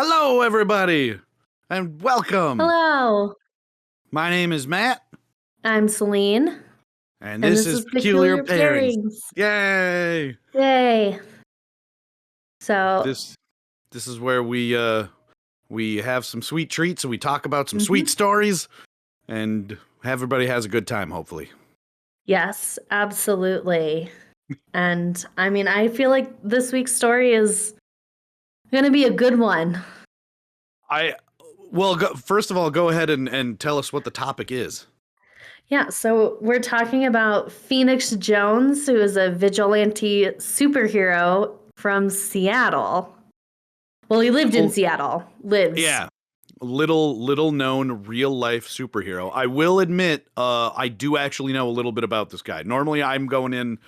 Hello, everybody, and welcome. Hello, My name is Matt, I'm Celine, and and this this is is Peculiar Peculiar Pairings. Pairings. Yay! Yay! So, This is where we have some sweet treats and we talk about some Mhm. sweet stories, and everybody has a good time, hopefully. yes, absolutely. And I mean, I feel like this week's story is going to be a good one. First of all, go ahead and tell us what the topic is. Yeah, so we're talking about Phoenix Jones, who is a vigilante superhero from Seattle. Well, he lived in Seattle. Lives. Yeah. Little known real life superhero. I will admit, I do actually know a little bit about this guy. Normally, I'm going in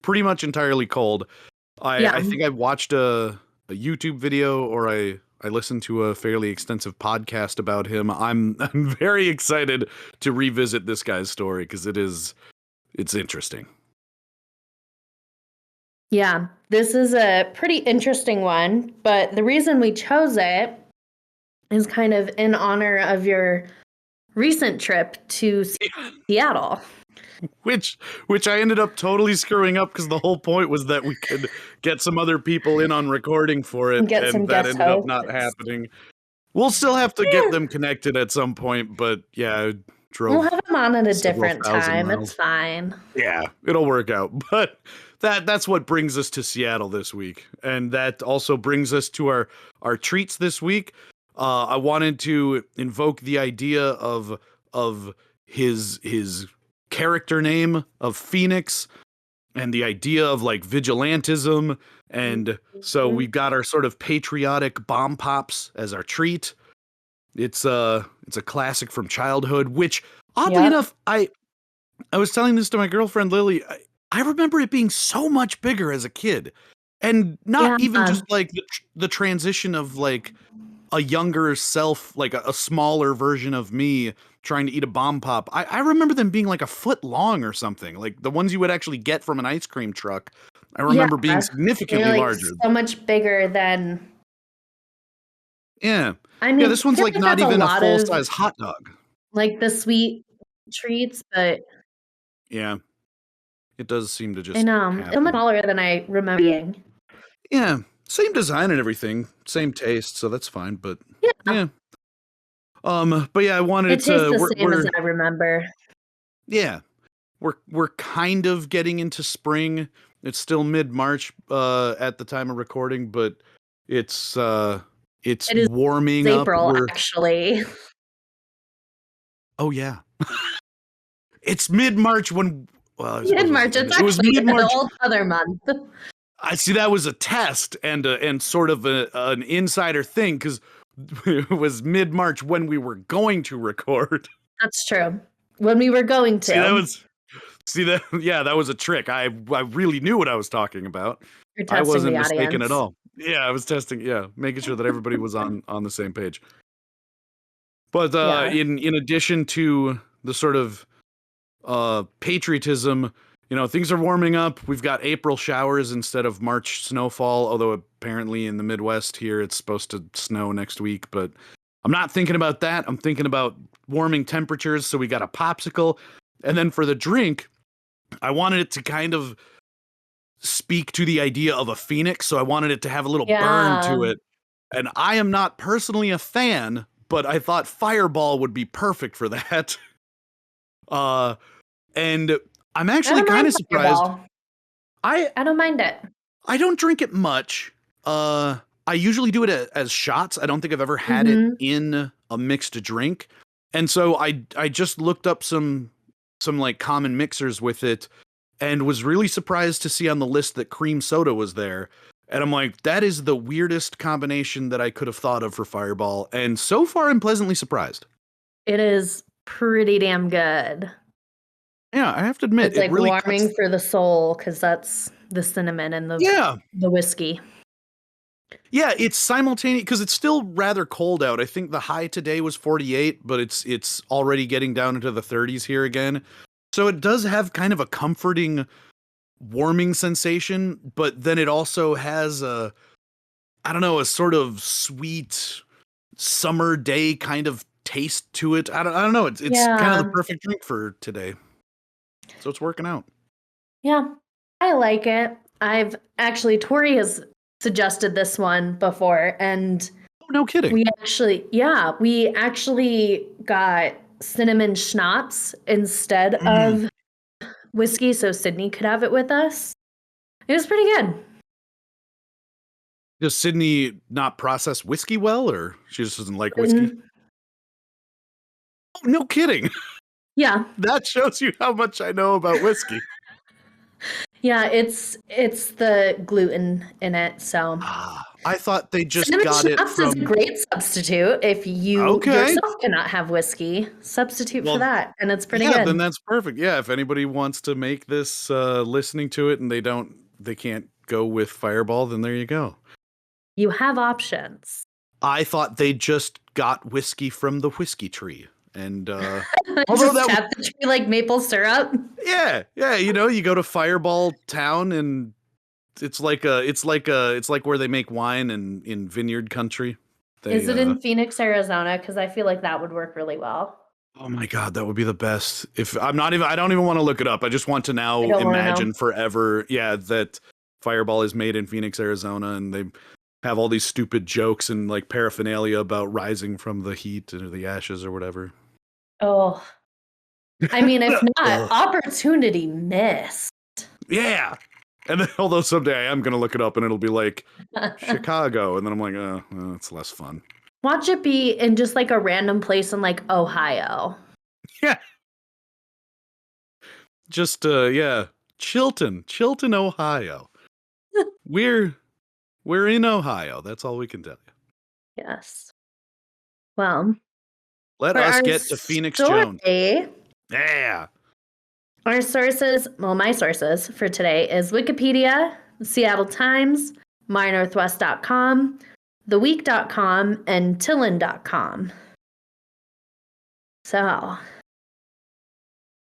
pretty much entirely cold. I think I watched a YouTube video or I listened to a fairly extensive podcast about him. I'm very excited to revisit this guy's story because it's interesting. Yeah, this is a pretty interesting one, but the reason we chose it is kind of in honor of your recent trip to Seattle. Which I ended up totally screwing up because the whole point was that we could get some other people in on recording for it, Get some and that guest ended up not hosts. happening. We'll still have to get them connected at some point, but yeah, I drove. We'll have them on at a several different thousand time. miles. It's fine. Yeah, it'll work out. But that's what brings us to Seattle this week, and that also brings us to our treats this week. I wanted to invoke the idea of his character name of Phoenix and the idea of like vigilantism, and so we've got our sort of patriotic bomb pops as our treat. It's a classic from childhood, which oddly enough, I was telling this to my girlfriend Lily. I remember it being so much bigger as a kid, and not even just like the transition of like a younger self, like a smaller version of me trying to eat a bomb pop. I remember them being like a foot long or something, like the ones you would actually get from an ice cream truck. I remember being significantly larger. So much bigger than. Yeah. I mean, Yeah, this one's like not even a full-size hot dog. Like the sweet treats, but yeah, it does seem to just. I know it's much smaller than I remember being. Yeah, same design and everything, same taste, so that's fine. But yeah. But yeah, I wanted it tastes the same as I remember. Yeah, we're kind of getting into spring. It's still mid-March at the time of recording, but it's warming up. April, actually. Oh yeah, it's mid-March when. Well, mid-March. It's actually the whole other month. I see that was a test and sort of an insider thing because it was mid-March when we were going to record. That's true. When we were going to. That was a trick. I really knew what I was talking about. I wasn't mistaken at all. Yeah, I was testing. Yeah, making sure that everybody was on the same page. But in addition to the sort of patriotism, things are warming up. We've got April showers instead of March snowfall, although apparently in the Midwest here it's supposed to snow next week. But I'm not thinking about that. I'm thinking about warming temperatures. So we got a popsicle. And then for the drink, I wanted it to kind of speak to the idea of a phoenix. So I wanted it to have a little burn to it. And I am not personally a fan, but I thought Fireball would be perfect for that. And I'm actually kind of surprised. I don't mind it. I don't drink it much. I usually do it as shots. I don't think I've ever had it in a mixed drink. And so I just looked up some like common mixers with it and was really surprised to see on the list that cream soda was there. And I'm like, that is the weirdest combination that I could have thought of for Fireball. And so far, I'm pleasantly surprised. It is pretty damn good. Yeah, I have to admit, it's like really warming for the soul because that's the cinnamon and the whiskey. Yeah, it's simultaneous because it's still rather cold out. I think the high today was 48, but it's already getting down into the 30s here again. So it does have kind of a comforting, warming sensation, but then it also has a sort of sweet, summer day kind of taste to it. I don't know. It's kind of the Yeah. perfect drink for today. So it's working out. Yeah. I like it. Tori has suggested this one before, and Oh, no kidding. we actually got cinnamon schnapps instead Mm. of whiskey, so Sydney could have it with us. It was pretty good. Does Sydney not process whiskey well, or she just doesn't like whiskey? Mm, Oh, no kidding. yeah. That shows you how much I know about whiskey. Yeah, it's the gluten in it, so I thought they just cinnamon got it schnapps is a from. great substitute if you Okay. yourself cannot have whiskey. Substitute for Well, that, and it's pretty yeah, then good. that's perfect. Yeah, if anybody wants to make this listening to it and they can't go with Fireball, then there you go. You have options. I thought they just got whiskey from the whiskey tree. And although Just that tap the tree like maple syrup. yeah, you go to Fireball Town and it's like where they make wine in vineyard country. Is it in Phoenix, Arizona? Because I feel like that would work really well. Oh my God, that would be the best. If I don't even want to look it up. I just want to I now don't wanna know. imagine forever, yeah, that Fireball is made in Phoenix, Arizona, and they have all these stupid jokes and like paraphernalia about rising from the heat or the ashes or whatever. Oh, I mean, if not, Ugh. opportunity missed. Yeah. And then, although someday I am going to look it up and it'll be like Chicago. And then I'm like, oh, well, it's less fun. Watch it be in just like a random place in like Ohio. Yeah. Just, yeah. Chilton, Ohio. We're in Ohio. That's all we can tell you. Yes. Well, Let for us our get to Phoenix story, Jones. Yeah. our sources, well, my sources for today is Wikipedia, Seattle Times, mynorthwest.com, theweek.com, and Tillin.com. So, I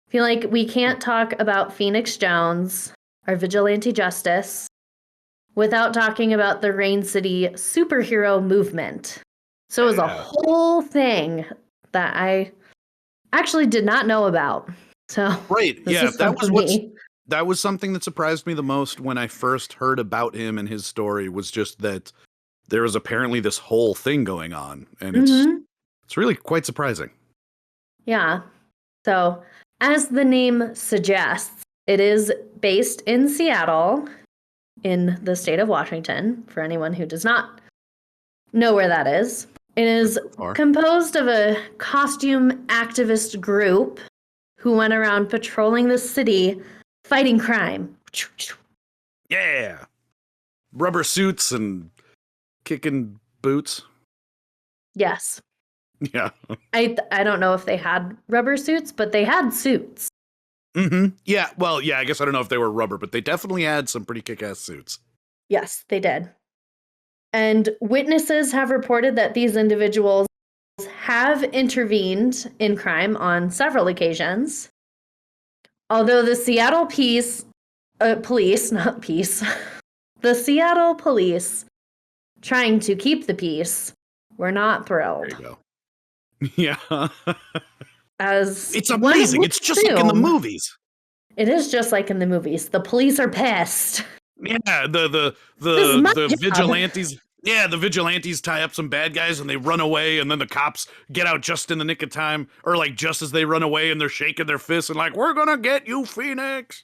feel like we can't talk about Phoenix Jones, our vigilante justice, without talking about the Rain City superhero movement. So it was a whole thing that I actually did not know about. So Right. this Yeah, is fun for me. that was something that surprised me the most when I first heard about him and his story, was just that there was apparently this whole thing going on, and it's really quite surprising. Yeah. So, as the name suggests, it is based in Seattle, in the state of Washington, for anyone who does not know where that is. It is composed of a costume activist group who went around patrolling the city, fighting crime. Yeah. Rubber suits and kicking boots. Yes. Yeah. I don't know if they had rubber suits, but they had suits. Mm-hmm. Yeah. Well, yeah, I guess I don't know if they were rubber, but they definitely had some pretty kick-ass suits. Yes, they did. And witnesses have reported that these individuals have intervened in crime on several occasions. Although the Seattle police, not peace, the Seattle police trying to keep the peace were not thrilled. There you go. Yeah. As it's amazing. It's just like in the movies. It is just like in the movies. The police are pissed. Yeah, the vigilantes. Yeah, the vigilantes tie up some bad guys and they run away, and then the cops get out just in the nick of time, or like just as they run away, and they're shaking their fists and like, "We're gonna get you, Phoenix!"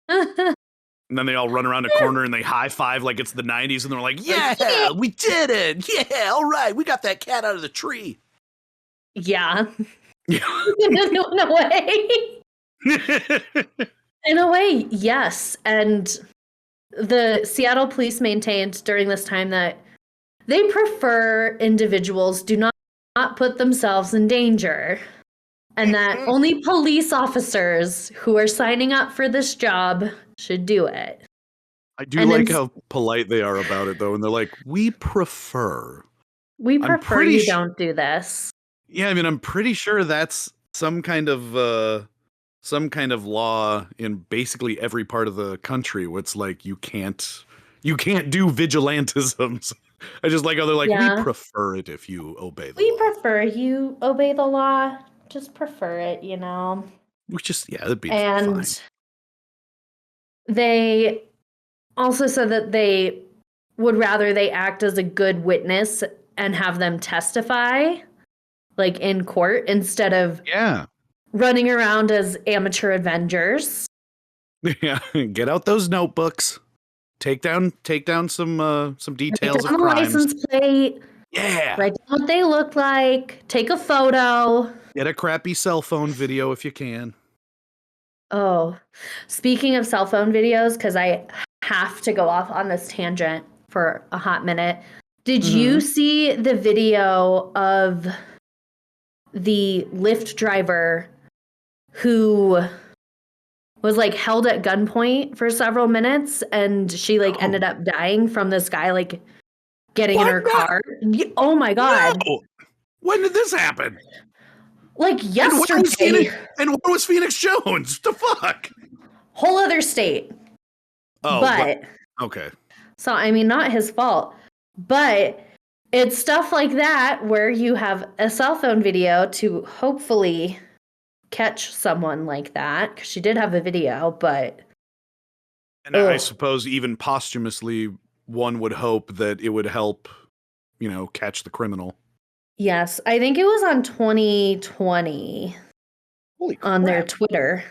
And then they all run around a corner and they high five like it's the '90s, and they're like, "Yeah, we did it! Yeah, all right, we got that cat out of the tree." Yeah. Yeah. In a way. In a way, yes. And the Seattle police maintained during this time that they prefer individuals do not put themselves in danger, and that only police officers who are signing up for this job should do it. I do like how polite they are about it, though, and they're like, "We prefer. We prefer you don't do this." Yeah, I mean, I'm pretty sure that's some kind of law in basically every part of the country where it's like you can't do vigilantisms. I just like how they're like, we Yeah. prefer it if you obey the We law. prefer you obey the law. Just prefer it, you know. Which is, yeah, that'd be fine. And they also said that they would rather they act as a good witness and have them testify, like in court, instead of Yeah. running around as amateur avengers. Yeah. Get out those notebooks. Take down some details Write down of the crimes. license plate. Yeah. Write down what they look like. Take a photo. Get a crappy cell phone video if you can. Oh, speaking of cell phone videos, because I have to go off on this tangent for a hot minute. Did you see the video of the Lyft driver who was like held at gunpoint for several minutes and she like ended up dying from this guy like getting in her car? Oh my God. No! When did this happen? Like yesterday. And where was Phoenix Jones? The fuck? Whole other state. Oh, but okay. So, I mean, not his fault, but it's stuff like that where you have a cell phone video to hopefully catch someone like that. Because she did have a video, but. And I suppose even posthumously, one would hope that it would help, catch the criminal. Yes, I think it was on 2020. Holy crap. On their Twitter.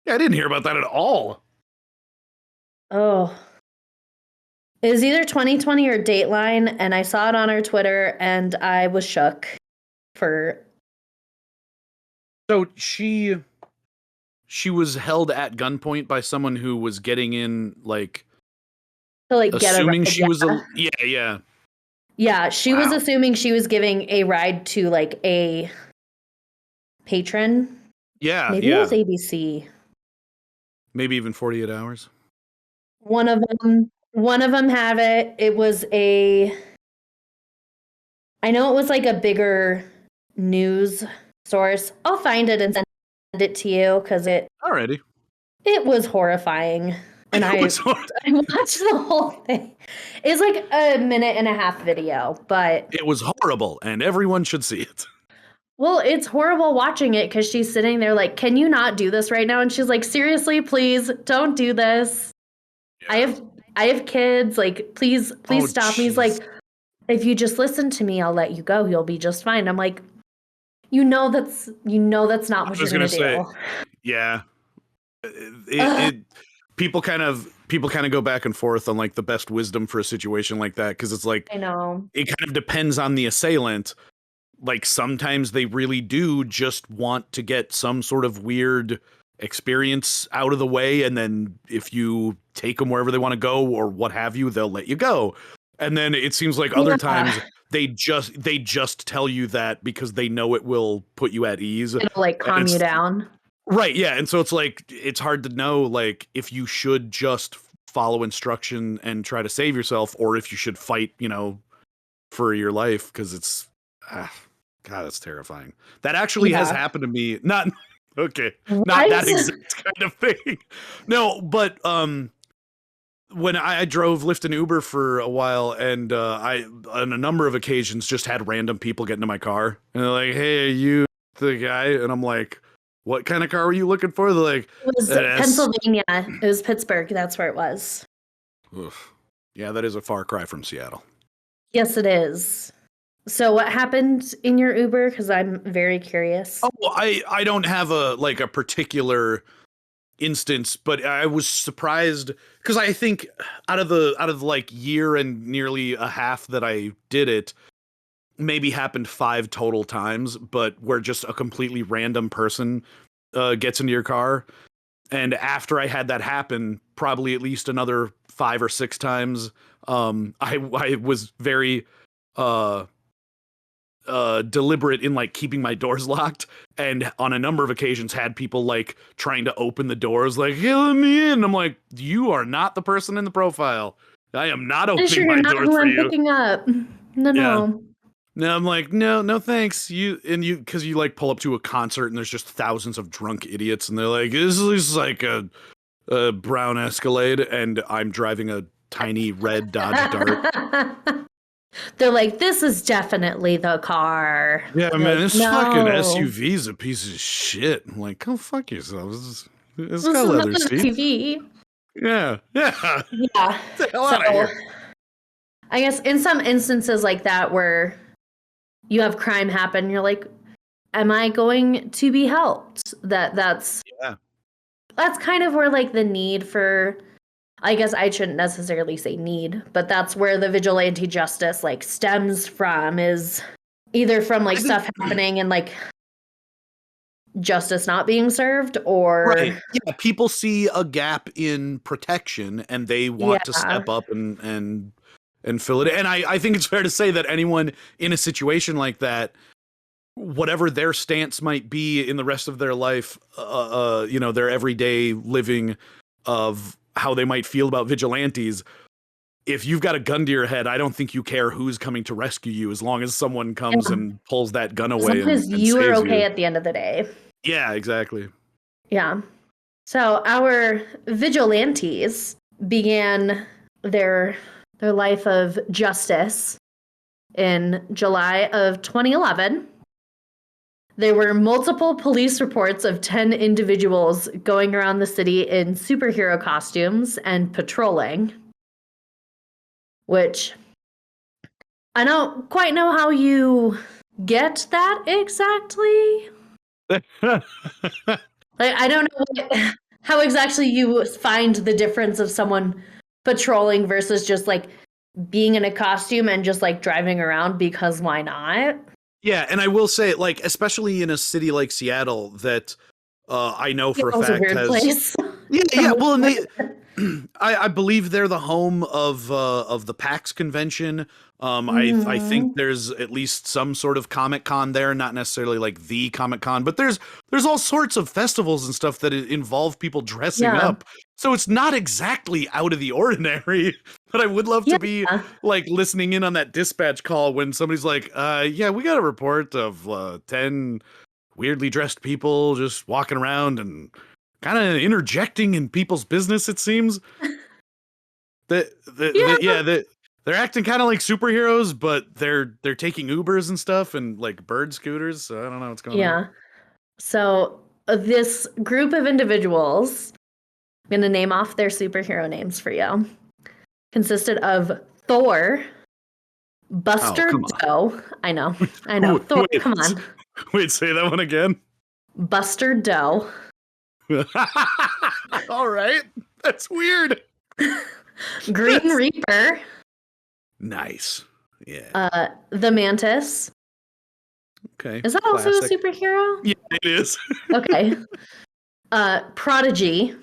Yeah, I didn't hear about that at all. Oh. It was either 2020 or Dateline, and I saw it on her Twitter, and I was shook for. So she was held at gunpoint by someone who was getting in, like, to like assuming get a ride. she was a yeah. Yeah, she was assuming she was giving a ride to like a patron. Yeah, maybe it was ABC. Maybe even 48 hours. One of them had it. It was I know it was like a bigger news source. I'll find it and send it to you because it was horrifying. And I watched the whole thing. It's like a 1.5-minute video, but it was horrible and everyone should see it. Well, it's horrible watching it because she's sitting there like, can you not do this right now? And she's like, seriously, please don't do this. Yeah. I have kids. Like, please stop me. He's like, if you just listen to me, I'll let you go. You'll be just fine. I'm like, that's not what you're gonna do. Yeah. People kind of go back and forth on like the best wisdom for a situation like that, because it's like, I know, it kind of depends on the assailant. Like sometimes they really do just want to get some sort of weird experience out of the way, and then if you take them wherever they want to go or what have you, they'll let you go. And then it seems like other times they just tell you that because they know it will put you at ease. It'll like calm you down. Right, yeah. And so it's like, it's hard to know like if you should just follow instruction and try to save yourself, or if you should fight, for your life, because it's God, that's terrifying. That actually has happened to me. Not okay. Not that exact kind of thing. No, but when I drove Lyft and Uber for a while, and I on a number of occasions just had random people get into my car, and they're like, "Hey, are you the guy?" And I'm like, "What kind of car were you looking for?" They're like, "It was Pennsylvania. It was Pittsburgh. That's where it was." Oof. Yeah, that is a far cry from Seattle. Yes, it is. So what happened in your Uber? Because I'm very curious. Oh, I don't have a particular instance, but I was surprised because I think out of the like year and nearly a half that I did it, maybe happened 5 total times, but where just a completely random person gets into your car. And after I had that happen, probably at least another 5 or 6 times, I was very deliberate in like keeping my doors locked, and on a number of occasions had people like trying to open the doors like, "Hey, let me in." I'm like, you are not the person in the profile. I am not opening my doors for you. Picking up. No. No, I'm like, no thanks. Because you like pull up to a concert and there's just thousands of drunk idiots, and they're like, this is like a brown Escalade, and I'm driving a tiny red Dodge Dart. They're like, this is definitely the car. Yeah, You're man, like, this fucking no, SUV's a piece of shit. I'm like, go fuck yourselves. It's this got is not leather an seats. SUV. Yeah, yeah. Yeah. Get the hell So out of here. I guess in some instances like that where you have crime happen, you're like, am I going to be helped? That's Yeah. kind of where like the need for, I guess I shouldn't necessarily say need, but that's where the vigilante justice like stems from, is either from like I think, stuff happening and like justice not being served, or right. Yeah, people see a gap in protection and they want to yeah, step up and fill it. And I think it's fair to say that anyone in a situation like that, whatever their stance might be in the rest of their life, you know, their everyday living of how they might feel about vigilantes, if you've got a gun to your head, I don't think you care who's coming to rescue you as long as someone comes yeah. and pulls that gun As away long as and you are saves okay you. at the end of the day. Yeah, exactly. Yeah. So our vigilantes began their life of justice in July of 2011. There were multiple police reports of 10 individuals going around the city in superhero costumes and patrolling, which I don't quite know how you get that exactly. Like, I don't know how exactly you find the difference of someone patrolling versus just like being in a costume and just like driving around, because why not? Yeah, and I will say, like, especially in a city like Seattle, that I know for a Seattle's a fact weird has. place. Yeah. Well, and they, I believe they're the home of the PAX convention. I think Mhm. there's at least some sort of Comic Con there, not necessarily like the Comic Con, but there's all sorts of festivals and stuff that involve people dressing Yeah. up. So it's not exactly out of the ordinary. But I would love Yeah. to be like listening in on that dispatch call when somebody's like, yeah, we got a report of 10 weirdly dressed people just walking around and kind of interjecting in people's business. It seems Yeah. that they're acting kind of like superheroes, but they're taking Ubers and stuff and like bird scooters. So I don't know what's going on. Yeah. So this group of individuals, I'm going to name off their superhero names for you, consisted of Thor, Oh, Buster come on. Doe. I know. Thor, Wait, come on. wait, say that one again. Buster Doe, All right, that's weird. Green Reaper, Nice. Yeah. the Mantis. Okay. Is that also a Classic. superhero? Yeah, it is. Okay. Prodigy.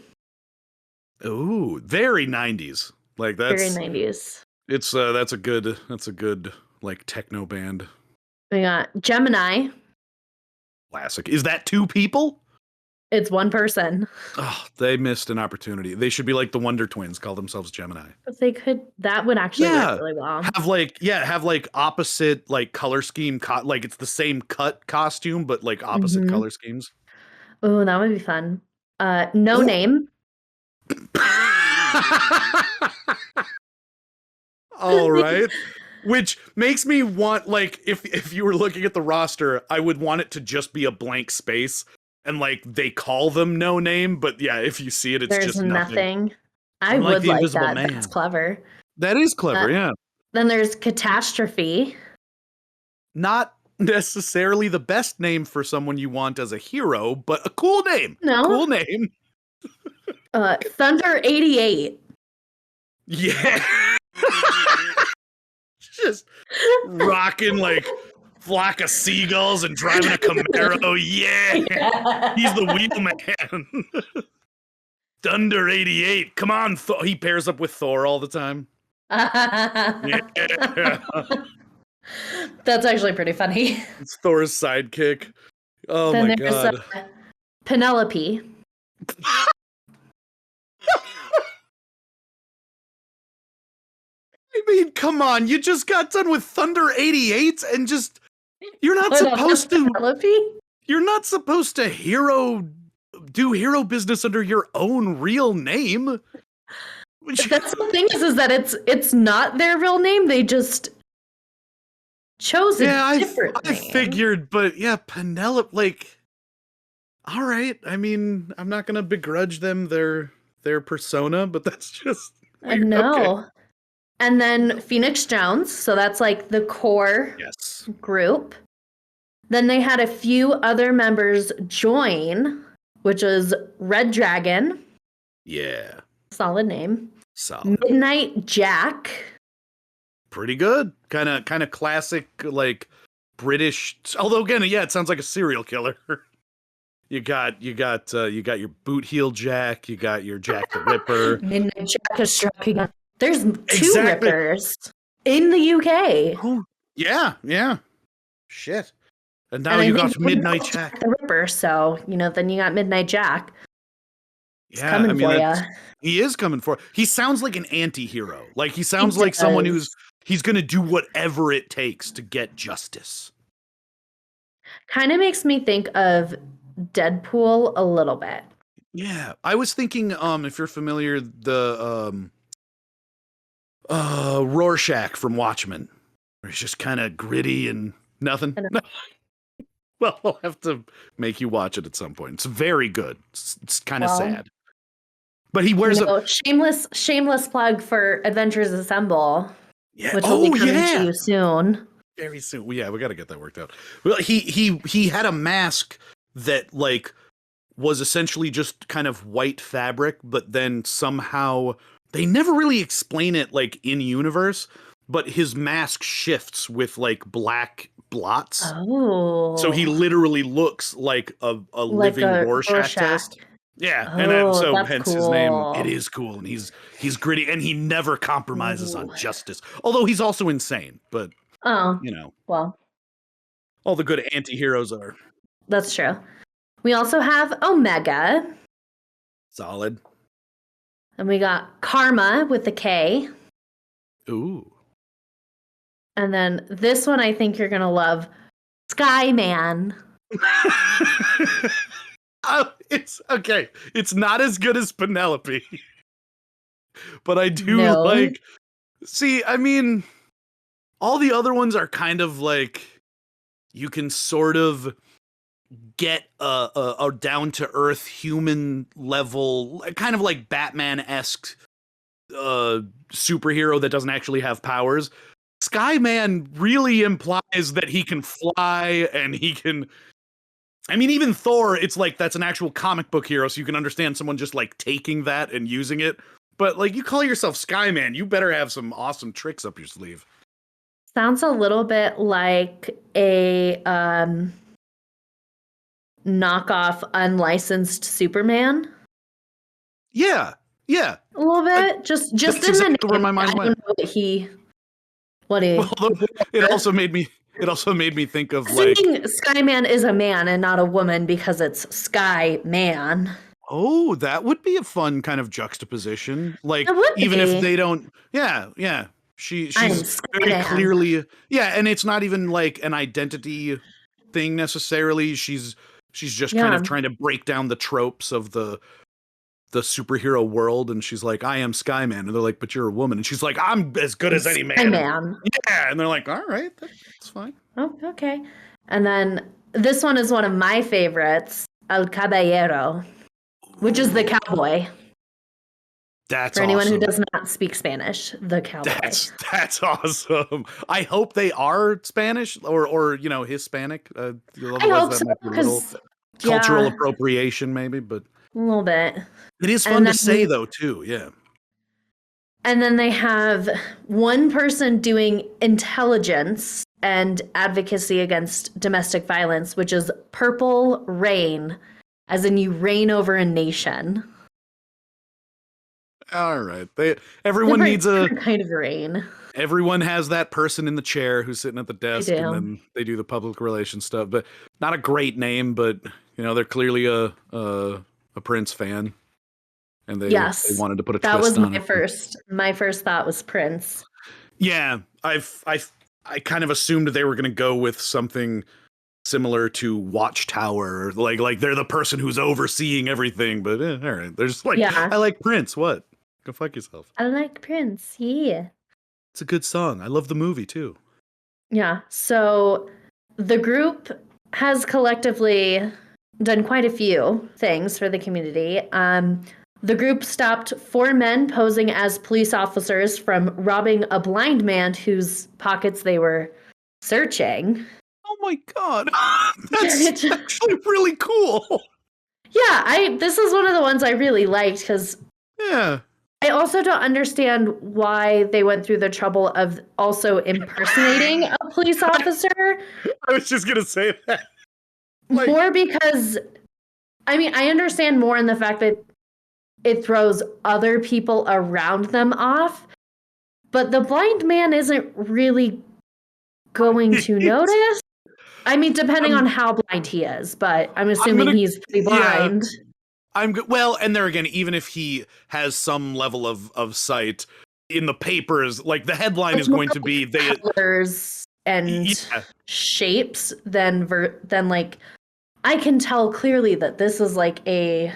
Ooh, very 90s. Like Very that's 90s. it's that's a good like techno band. We got Gemini. Classic. Is that two people? It's one person. Oh, they missed an opportunity. They should be like the Wonder Twins, call themselves Gemini. If they could, that would actually work Yeah. really well. Have like opposite like color scheme like it's the same cut costume but like opposite Mm-hmm. color schemes. Oh, that would be fun. No Ooh. Name. All right. Which makes me want, like, if you were looking at the roster, I would want it to just be a blank space and like they call them No Name, but yeah, if you see it, it's There's just nothing. I I'm like would the like Invisible that. Man. That's clever. That is clever, yeah. Then there's Catastrophe. Not necessarily the best name for someone you want as a hero, but a cool name. No. Cool name. Thunder 88. Yeah. Just rocking like flock of seagulls and driving a Camaro. Yeah. He's the wheelman. Thunder 88. Come on, he pairs up with Thor all the time. Yeah. That's actually pretty funny. It's Thor's sidekick. Oh Then my there's god. Penelope. I mean, come on. You just got done with Thunder 88 and just you're not supposed to Penelope? You're not supposed to do hero business under your own real name. That's the thing is that it's not their real name. They just chose a different I name. figured, but yeah, Penelope, like, all right. I mean, I'm not gonna begrudge them their persona, but that's just weird. Okay. No. And then Phoenix Jones, so that's like the core Yes. group. Then they had a few other members join, which was Red Dragon, Yeah. solid name. Solid. Midnight Jack. Pretty good. Kind of classic, like British. Although again, yeah, it sounds like a serial killer. You got your boot heel Jack. You got your Jack the Ripper. Midnight Jack is struck again. There's two Exactly. Rippers in the UK. Oh, yeah. Shit. And now And I you think got Midnight Jack. the Ripper, so then you got Midnight Jack. He's Yeah, coming I mean, for you. he is coming for. He sounds like an anti-hero. Like he sounds He like someone does. he's going to do whatever it takes to get justice. Kind of makes me think of Deadpool a little bit. Yeah, I was thinking if you're familiar the Rorschach from Watchmen, where he's just kind of gritty and nothing. Well, I'll have to make you watch it at some point. It's very good. It's kind of sad. But he wears shameless plug for Adventures Assemble, which will be coming to you soon. Very soon. Well, yeah, we got to get that worked out. Well, he had a mask that like was essentially just kind of white fabric, but then somehow they never really explain it like in universe, but his mask shifts with like black blots. Oh. So he literally looks like a living Rorschach test. Yeah, and so hence cool. His name. It is cool, and he's gritty, and he never compromises on justice. Although he's also insane, but well, all the good anti-heroes are. That's true. We also have Omega. Solid. And we got Karma with the K. Ooh. And then this one I think you're gonna love, Skyman. It's okay. It's not as good as Penelope, but I do like. See, I mean, all the other ones are kind of like you can sort of get a down to earth human level, kind of like Batman-esque superhero that doesn't actually have powers. Skyman really implies that he can fly and he can. I mean, even Thor, it's like that's an actual comic book hero, so you can understand someone just like taking that and using it. But like, you call yourself Skyman, you better have some awesome tricks up your sleeve. Sounds a little bit like a knockoff unlicensed Superman. Yeah. A little bit. Just in the name. Where my mind went. What he it also made me think of Skyman is a man and not a woman because it's Sky Man. Oh, that would be a fun kind of juxtaposition. Like even if they don't she's very clearly and it's not even like an identity thing necessarily. She's just kind of trying to break down the tropes of the superhero world, and she's like, I am Skyman, and they're like, but you're a woman, and she's like, I'm as good as any man. Yeah, and they're like, all right, that's fine. Oh, okay. And then this one is one of my favorites, El Caballero, which is the cowboy. That's for anyone awesome. who does not speak Spanish, the cowboy. That's awesome. I hope they are Spanish or Hispanic. I hope so, because cultural appropriation, maybe, but a little bit. It is fun to say, though, too. Yeah. And then they have one person doing intelligence and advocacy against domestic violence, which is Purple Rain, as in you reign over a nation. All right. Everyone needs a kind of rain. Everyone has that person in the chair who's sitting at the desk, and then they do the public relations stuff. But not a great name, but they're clearly a Prince fan, and they wanted to put a twist on it. That was my first thought was Prince. Yeah, I kind of assumed they were going to go with something similar to Watchtower, like they're the person who's overseeing everything. But all right, there's I like Prince. What? Go fuck yourself. I like Prince. Yeah. It's a good song. I love the movie too. Yeah. So the group has collectively done quite a few things for the community. The group stopped 4 men posing as police officers from robbing a blind man whose pockets they were searching. Oh my god. That's actually really cool. Yeah, this is one of the ones I really liked because Yeah. I also don't understand why they went through the trouble of also impersonating a police officer. I was just going to say that. More because, I mean, I understand more in the fact that it throws other people around them off, but the blind man isn't really going to notice. I mean, depending on how blind he is, but I'm assuming he's pretty blind. Yeah, I'm good. Well, and there again, even if he has some level of sight, in the papers, like the headline is going to be colors and shapes, then like I can tell clearly that this is like a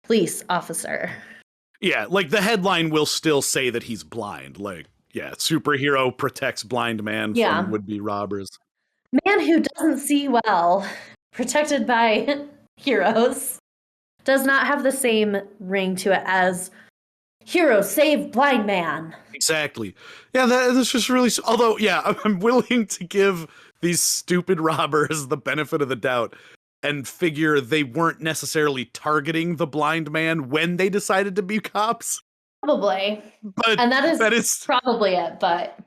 police officer. Yeah, like the headline will still say that he's blind. Like, yeah, superhero protects blind man from would-be robbers. Man who doesn't see well, protected by heroes, does not have the same ring to it as hero save blind man. Exactly. Yeah, that's just really. Although, yeah, I'm willing to give these stupid robbers the benefit of the doubt and figure they weren't necessarily targeting the blind man when they decided to be cops. Probably. But and that is probably it, but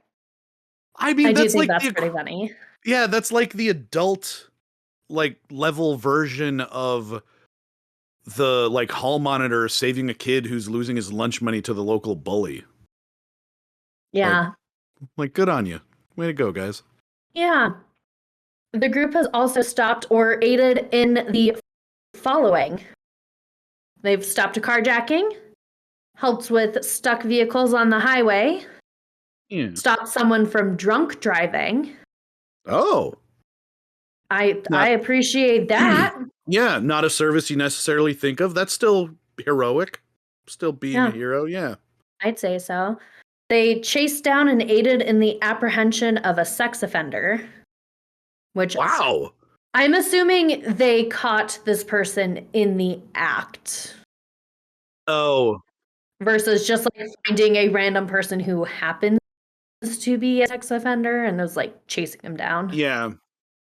I mean, do think that's pretty funny. Yeah, that's like the adult like level version of the like hall monitor saving a kid who's losing his lunch money to the local bully. Yeah. Like good on you. Way to go, guys. Yeah. The group has also stopped or aided in the following. They've stopped a carjacking, helped with stuck vehicles on the highway, stopped someone from drunk driving. Oh. I appreciate that. Yeah, not a service you necessarily think of. That's still heroic. Still being a hero, yeah. I'd say so. They chased down and aided in the apprehension of a sex offender. Which wow. I'm assuming they caught this person in the act. Oh. Versus just like finding a random person who happens to be a sex offender and was like chasing him down. Yeah.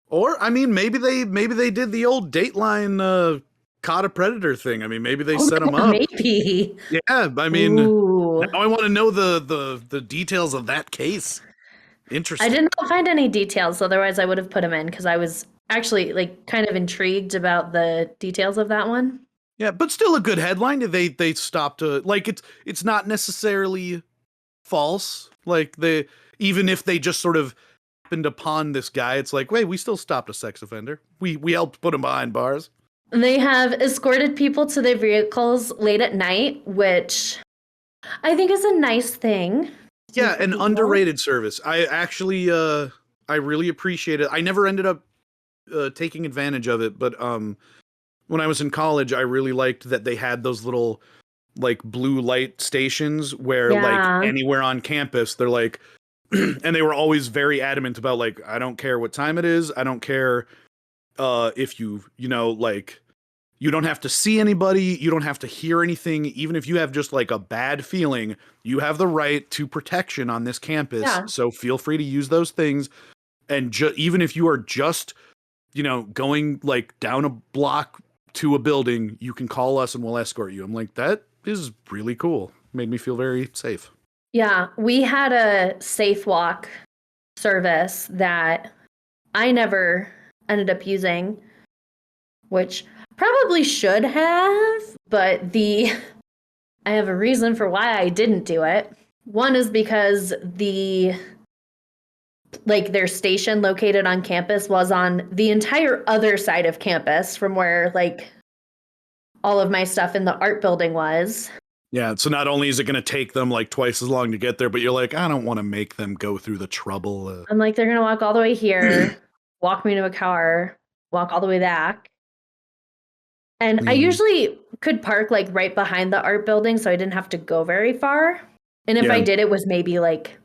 Or I mean maybe they did the old Dateline caught a predator thing. I mean maybe they set him up. Maybe. Yeah, I mean now I want to know the details of that case. Interesting. I did not find any details, otherwise I would have put him in because I was actually like kind of intrigued about the details of that one. Yeah, but still a good headline. They stopped like it's not necessarily false. Like even if they just sort of happened upon this guy, it's like, wait, we still stopped a sex offender. We helped put him behind bars. They have escorted people to their vehicles late at night, which I think is a nice thing. Yeah, an underrated service. I actually I really appreciate it. I never ended up taking advantage of it, but when I was in college, I really liked that they had those little like blue light stations where like anywhere on campus, they're like and they were always very adamant about like, I don't care what time it is. I don't care if you know, like you don't have to see anybody. You don't have to hear anything. Even if you have just like a bad feeling, you have the right to protection on this campus. Yeah. So feel free to use those things. And even if you are just, you know, going like down a block to a building, you can call us and we'll escort you. I'm like, that is really cool. Made me feel very safe. Yeah, we had a safe walk service that I never ended up using, which probably should have, but I have a reason for why I didn't do it. One is because their station located on campus was on the entire other side of campus from where like all of my stuff in the art building was. Yeah, so not only is it going to take them like twice as long to get there, but you're like, I don't want to make them go through the trouble. I'm like, they're going to walk all the way here, walk me to a car, walk all the way back. And I usually could park like right behind the art building, so I didn't have to go very far. And if I did, it was maybe like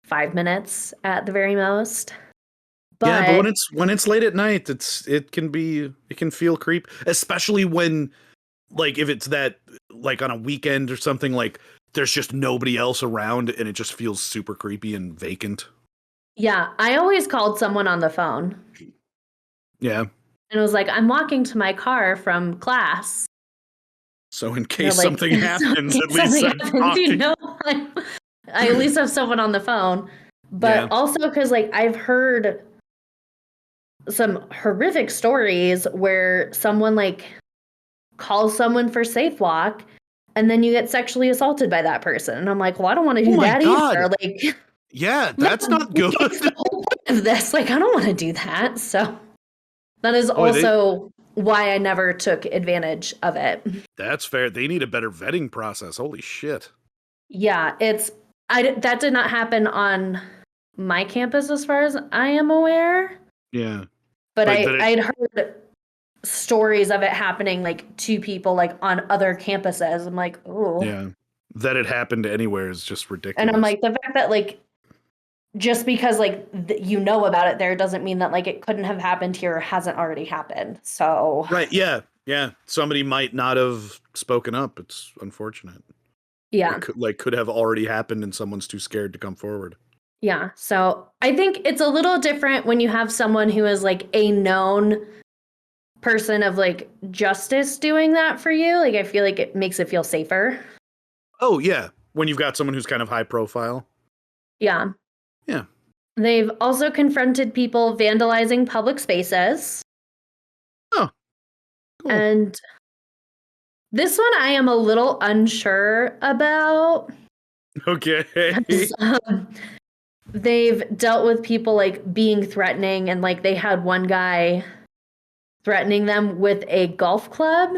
5 minutes at the very most. Yeah, but But when it's late at night, it can feel creep, especially when like if it's that like on a weekend or something, like there's just nobody else around and it just feels super creepy and vacant. yeah, I always called someone on the phone. Yeah. And it was like, I'm walking to my car from class. So in They're case like, something happens, at least something I'm happens, you talking. know, I at least have someone on the phone. But Yeah. also because like I've heard some horrific stories where someone like calls someone for safe walk and then you get sexually assaulted by that person. And I'm like, well, I don't want to Oh do my that God. either. Like, Yeah, that's not good. that's the whole point of this. Like, I don't want to do that. So that is Boy, also why I never took advantage of it. that's fair. They need a better vetting process. Holy shit. Yeah, that did not happen on my campus as far as I am aware. Yeah. But But that I'd heard stories of it happening like to people like on other campuses. I'm like, oh. yeah. That it happened anywhere is just And ridiculous. I'm like, the fact that like just because like you know about it there doesn't mean that like it couldn't have happened here or hasn't already happened. So Right, yeah. Yeah. Somebody might not have spoken up. It's unfortunate. yeah. It could have already happened and someone's too scared to come forward. Yeah. So I think it's a little different when you have someone who is like a known person of like justice doing that for you. Like I feel like it makes it feel safer. Oh, yeah. When you've got someone who's kind of high profile. Yeah. Yeah. They've also confronted people vandalizing public spaces. Oh, cool. And this one I am a little unsure about. Okay. They've dealt with people like being threatening, and like they had one guy threatening them with a golf club.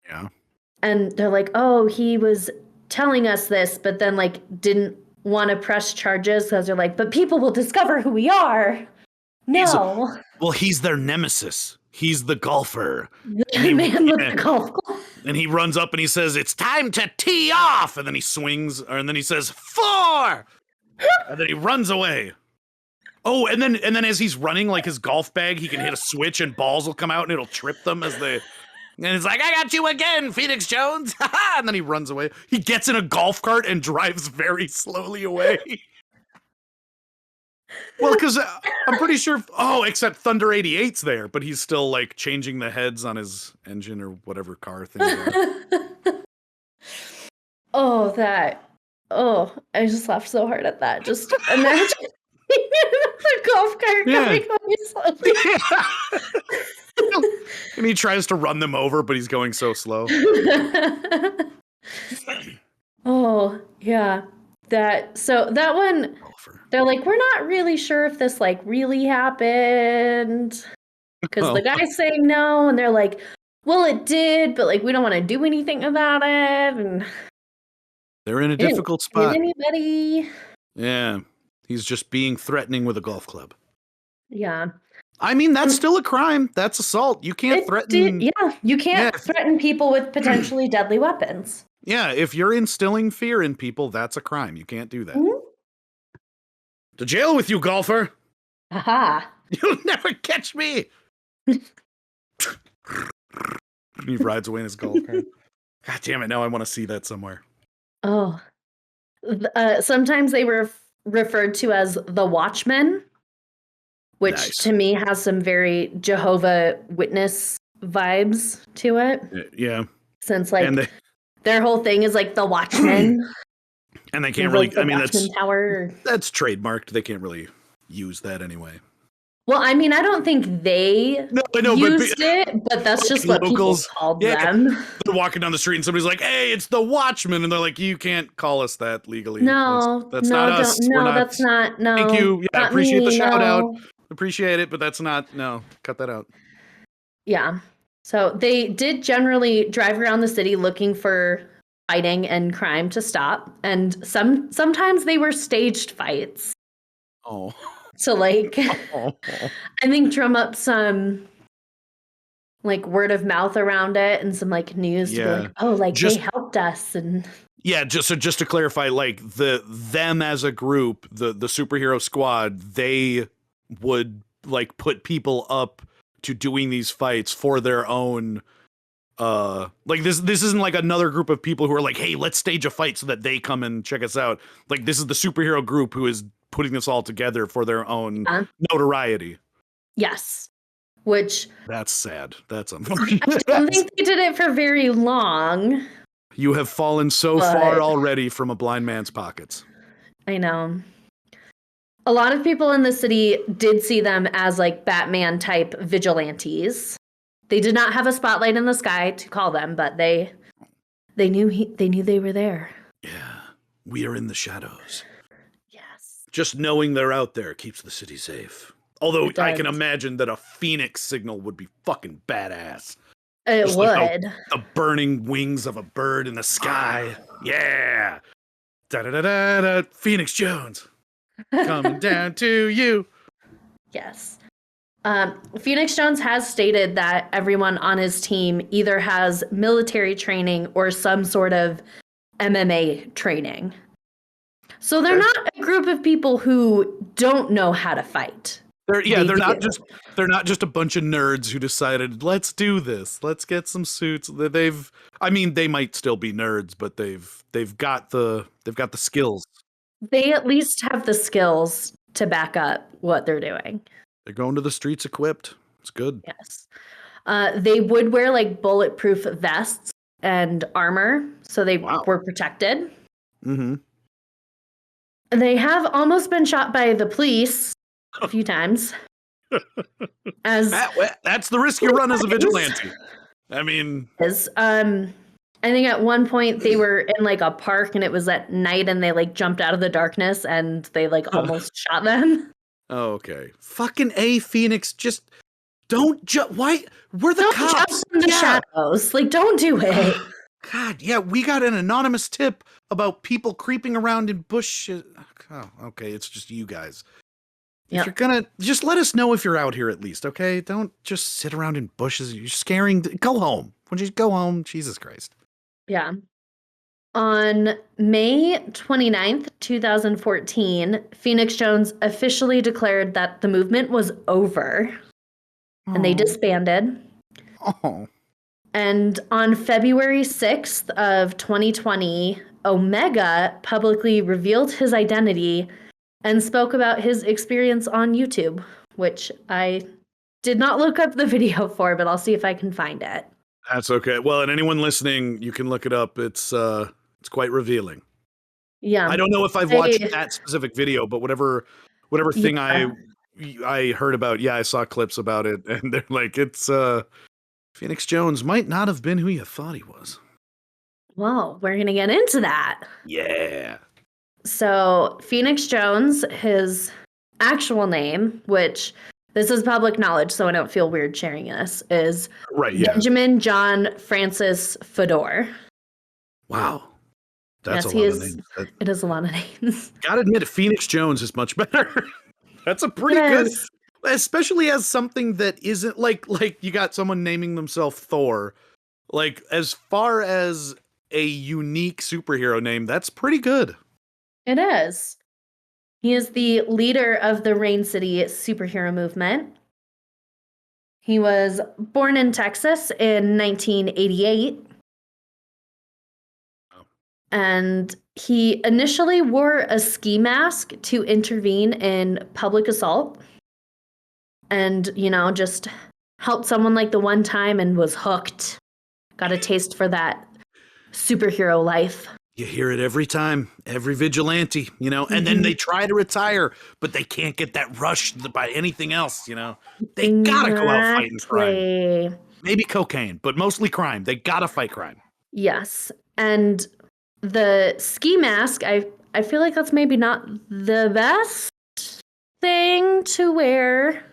Yeah. And they're like, oh, he was telling us this, but then like didn't want to press charges because they're like, but people will discover who we are. No. He's their nemesis. He's the golfer. The man with the golf club. And he runs up and he says, "It's time to tee off." And then he swings, and then he says, "4." And then he runs away. Oh, and then as he's running, like his golf bag, he can hit a switch and balls will come out and it'll trip them as they. And it's like, "I got you again, Phoenix Jones." And then he runs away. He gets in a golf cart and drives very slowly away. Well, because I'm pretty sure. Oh, except Thunder 88's there, but he's still like changing the heads on his engine or whatever car thing. Oh, I just laughed so hard at that. Just imagine the golf cart coming slowly. And he tries to run them over, but he's going so slow. Oh, yeah. That one, they're like, we're not really sure if this like really happened. Because the guy's saying no, and they're like, well, it did, but like we don't want to do anything about it. And they're in a difficult spot. Anybody? Yeah. He's just being threatening with a golf club. Yeah. I mean, that's still a crime. That's assault. You can't threaten. You can't threaten people with potentially deadly weapons. Yeah, if you're instilling fear in people, that's a crime. You can't do that. Mm-hmm. To jail with you, golfer. Aha. You'll never catch me. He rides away in his golf cart. God damn it, now I want to see that somewhere. Oh. Sometimes they were referred to as the Watchmen, which to me has some very Jehovah Witness vibes to it. Yeah. Since like their whole thing is like the Watchmen. And they can't really, I mean, that's trademarked. They can't really use that anyway. Well, I mean, I don't think they used it, but that's just what locals called them. They're walking down the street and somebody's like, "Hey, it's the Watchmen," and they're like, "You can't call us that legally. That's not us. That's not. No, thank you. Yeah, I appreciate the shout out. Appreciate it, but that's not. No, cut that out." Yeah. So they did generally drive around the city looking for fighting and crime to stop, and sometimes they were staged fights. Oh. So like, I think drum up some like word of mouth around it and some like news to be Yeah. like, oh, like they Just helped us. And yeah, just to clarify, like them as a group, the superhero squad, they would like put people up to doing these fights for their own like this isn't like another group of people who are like, hey, let's stage a fight so that they come and check us out. Like this is the superhero group who is putting this all together for their own notoriety. yes, which That's sad. That's I unfortunate. don't think they did it for very long. You have fallen so far already from a blind man's pockets. I know. A lot of people in the city did see them as like Batman type vigilantes. They did not have a spotlight in the sky to call them, but they knew they were there. Yeah, we are in the shadows. Yes. Just knowing they're out there keeps the city safe. Although I can imagine that a phoenix signal would be fucking badass. It just would. Like the burning wings of a bird in the sky. Yeah. Da-da-da-da-da. Phoenix Jones. Coming down to you. Yes. Phoenix Jones has stated that everyone on his team either has military training or some sort of MMA training. So they're not a group of people who don't know how to fight. They're not just a bunch of nerds who decided, let's do this. Let's get some suits. They might still be nerds, but they've got the skills. They at least have the skills to back up what they're doing. They're going to the streets equipped. It's good. Yes. They would wear like bulletproof vests and armor, so they were protected. Mm-hmm. They have almost been shot by the police a few times. That's the risk you run as a vigilante. I mean, I think at one point they were in like a park and it was at night and they like jumped out of the darkness and they like almost shot them. Oh, okay. Fucking A, Phoenix, just don't why? We're the don't cops. Jump in the shadows. Like, don't do it. God, yeah, we got an anonymous tip about people creeping around in bushes. Oh, okay, it's just you guys. If you're gonna, just let us know if you're out here at least, okay? Don't just sit around in bushes. You're scaring. Go home. When you go home, Jesus Christ. Yeah. On May 29th, 2014, Phoenix Jones officially declared that the movement was over and they disbanded. Oh. And on February 6th of 2020, Omega publicly revealed his identity and spoke about his experience on YouTube, which I did not look up the video for, but I'll see if I can find it. That's okay. Well, and anyone listening, you can look it up. It's quite revealing. Yeah. I don't know if I've watched that specific video, but whatever thing I heard about, I saw clips about it, and they're like, it's Phoenix Jones might not have been who you thought he was. Well, we're gonna get into that. Yeah. So Phoenix Jones, his actual name, which this is public knowledge, so I don't feel weird sharing this, is Benjamin John Francis Fedor. Wow. That's a lot of names. It is a lot of names. Gotta admit, Phoenix Jones is much better. That's a pretty good, especially as something that isn't like you got someone naming themselves Thor. Like, as far as a unique superhero name, that's pretty good. It is. He is the leader of the Rain City superhero movement. He was born in Texas in 1988. And he initially wore a ski mask to intervene in public assault. And, just helped someone like the one time and was hooked. Got a taste for that superhero life. You hear it every time, every vigilante, and then they try to retire, but they can't get that rush by anything else, They gotta go out fighting crime. Maybe cocaine, but mostly crime. They gotta fight crime. Yes. And the ski mask, I feel like that's maybe not the best thing to wear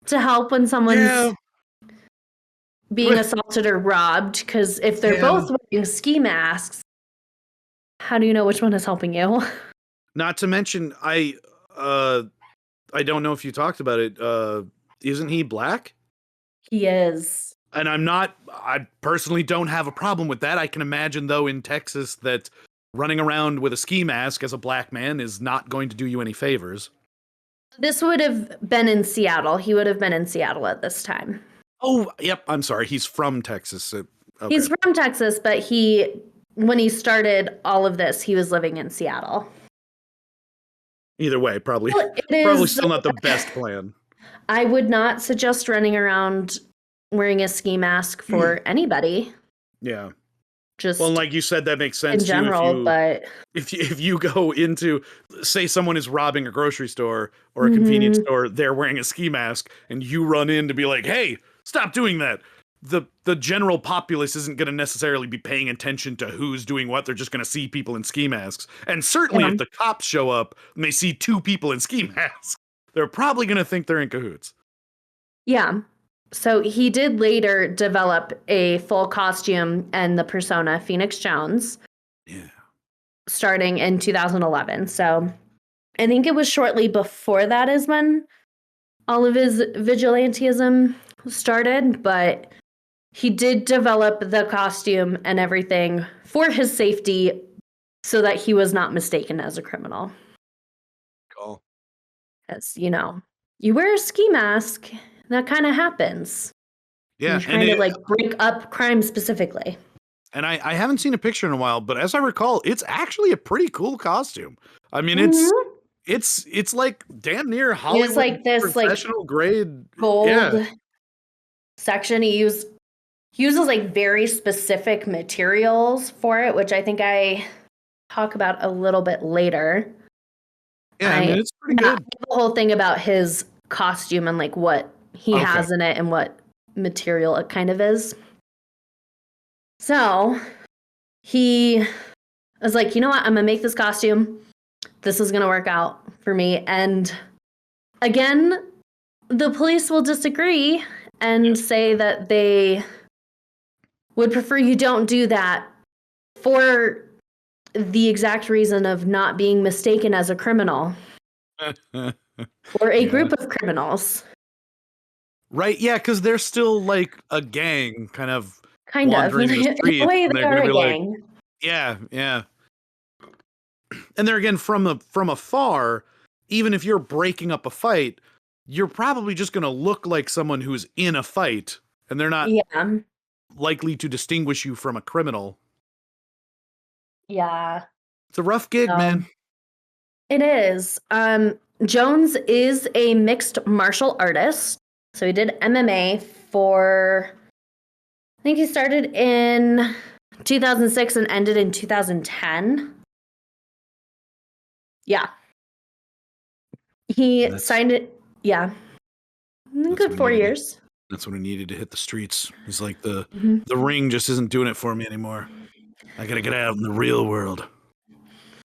to help when someone's being assaulted or robbed, because if they're both wearing ski masks, how do you know which one is helping you? Not to mention, I don't know if you talked about it. Isn't he black? He is. And I personally don't have a problem with that. I can imagine, though, in Texas that running around with a ski mask as a black man is not going to do you any favors. This would have been in Seattle. He would have been in Seattle at this time. Oh, yep. I'm sorry. He's from Texas. Okay. He's from Texas, but when he started all of this, he was living in Seattle. Either way, probably still not the best plan. I would not suggest running around wearing a ski mask for anybody. Yeah. Just well, like you said, that makes sense in general, but if you go into, say, someone is robbing a grocery store or a convenience store, they're wearing a ski mask, and you run in to be like, "Hey, stop doing that." The general populace isn't going to necessarily be paying attention to who's doing what. They're just going to see people in ski masks. And certainly if the cops show up and they see two people in ski masks, they're probably going to think they're in cahoots. Yeah. So he did later develop a full costume and the persona Phoenix Jones. Yeah. Starting in 2011. So I think it was shortly before that is when all of his vigilantism started, but he did develop the costume and everything for his safety so that he was not mistaken as a criminal. Cool. As you know, you wear a ski mask, that kind of happens. Yeah. You're trying to like break up crime specifically. And I haven't seen a picture in a while, but as I recall, it's actually a pretty cool costume. I mean, it's like damn near Hollywood. It's like this professional grade gold section. He uses like very specific materials for it, which I think I talk about a little bit later. Yeah, I mean, it's pretty good. The whole thing about his costume and like what he has in it and what material it kind of is. So he was like, you know what? I'm going to make this costume. This is going to work out for me. And again, the police will disagree and say that they would prefer you don't do that for the exact reason of not being mistaken as a criminal or a group of criminals. Right. Yeah. Because they're still like a gang wandering the streets. In a way, they are a gang. Yeah. Yeah. And there again, from afar, even if you're breaking up a fight, you're probably just going to look like someone who's in a fight, and they're not likely to distinguish you from a criminal. Yeah. It's a rough gig, man. It is. Jones is a mixed martial artist. So he did MMA for, I think he started in 2006 and ended in 2010. Yeah. He signed it. Yeah. Good 4 years. That's when he needed to hit the streets. He's like, the ring just isn't doing it for me anymore. I got to get out in the real world.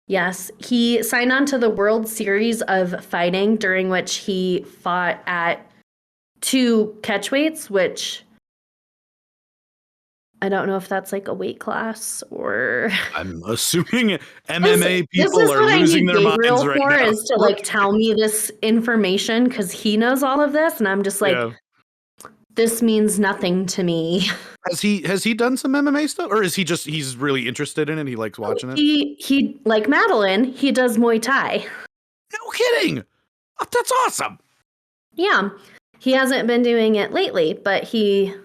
Yes. He signed on to the World Series of Fighting, during which he fought at 2 catchweights, which I don't know if that's like a weight class or. I'm assuming MMA people are losing their minds right now. Is to like tell me this information because he knows all of this, and I'm just like, this means nothing to me. Has he done some MMA stuff, or is he's really interested in it? He likes watching it. He like Madeline. He does Muay Thai. No kidding. Oh, that's awesome. Yeah, he hasn't been doing it lately, but he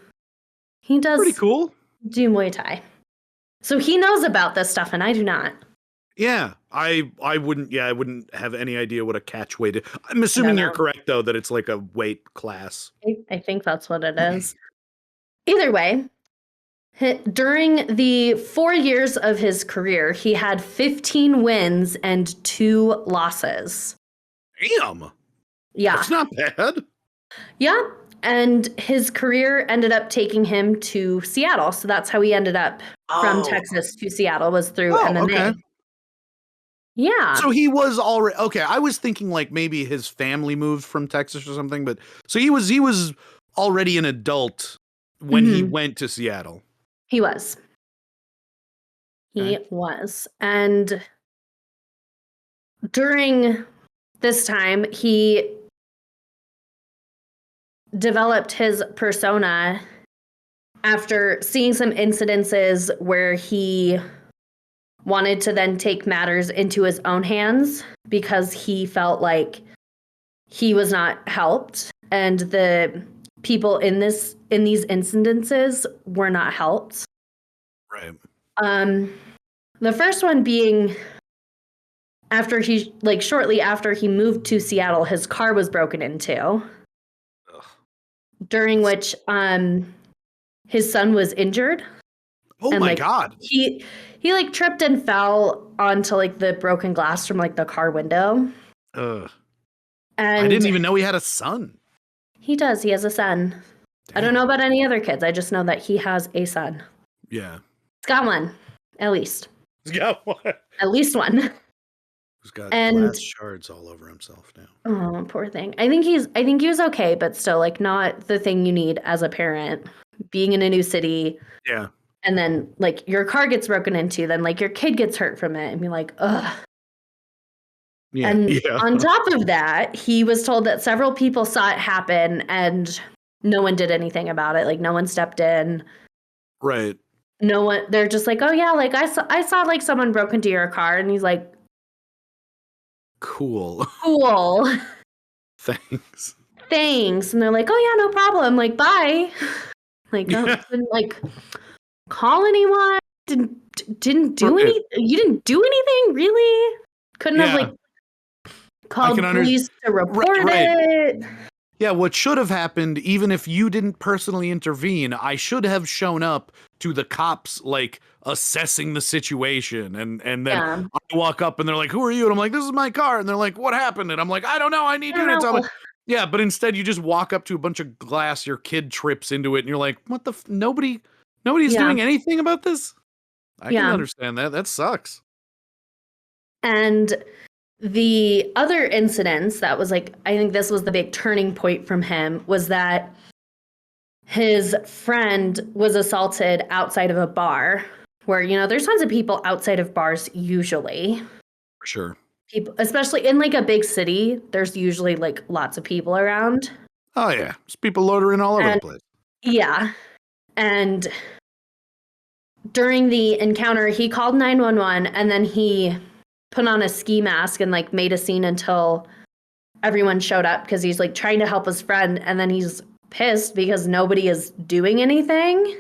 does. Pretty cool. Do Muay Thai. So he knows about this stuff and I do not. Yeah, I wouldn't have any idea what a catch weight is. I'm assuming you're correct though, that it's like a weight class. I think that's what it is. Either way, during the 4 years of his career, he had 15 wins and 2 losses. Damn. Yeah. That's not bad. Yeah. And his career ended up taking him to Seattle. So that's how he ended up from Texas to Seattle, was through MMA. Okay. Yeah. So he was already okay. I was thinking like maybe his family moved from Texas or something, but so he was already an adult when he went to Seattle. He was. He was. And during this time, he developed his persona after seeing some incidences where he wanted to then take matters into his own hands because he felt like he was not helped and the people in these incidences were not helped. Right. The first one being after he, like, shortly after he moved to Seattle, his car was broken into. Ugh. During which his son was injured. Oh and my like God. he like tripped and fell onto like the broken glass from like the car window. Ugh. And I didn't even know he had a son. he does. He has a son. Damn. I don't know about any other kids. I just know that he has a son. Yeah. He's got one, at least. He's got one. At least one. He's got And glass shards all over himself now. oh, poor thing. I think he was okay, but still, like, not the thing you need as a parent. Being in a new city. Yeah. And then, like, your car gets broken into, then, like, your kid gets hurt from it, and be like, ugh. Yeah. And yeah. on top of that, he was told that several people saw it happen, and no one did anything about it. Like, no one stepped in. Right. No one. They're just like, oh yeah, like I saw like someone broke into your car, and he's like, cool. cool. Thanks. Thanks. And they're like, oh yeah, no problem. Like, bye. Like, don't like call anyone. Didn't do anything. You didn't do anything, really? Couldn't have like called police to report it. Yeah, what should have happened, even if you didn't personally intervene, I should have shown up to the cops, like, assessing the situation. And then I walk up and they're like, who are you? And I'm like, this is my car. And they're like, what happened? And I'm like, I don't know. I need you to tell me. Yeah, but instead you just walk up to a bunch of glass, your kid trips into it, and you're like, what the nobody's doing anything about this? I can understand that. That sucks. And the other incidents that was like, I think this was the big turning point from him, was that his friend was assaulted outside of a bar where, you know, there's tons of people outside of bars usually. For sure. People, especially in like a big city, there's usually like lots of people around. Oh yeah, there's people loitering all over the place. Yeah. And during the encounter, he called 911 and then he put on a ski mask and like made a scene until everyone showed up because he's like trying to help his friend, and then he's pissed because nobody is doing anything.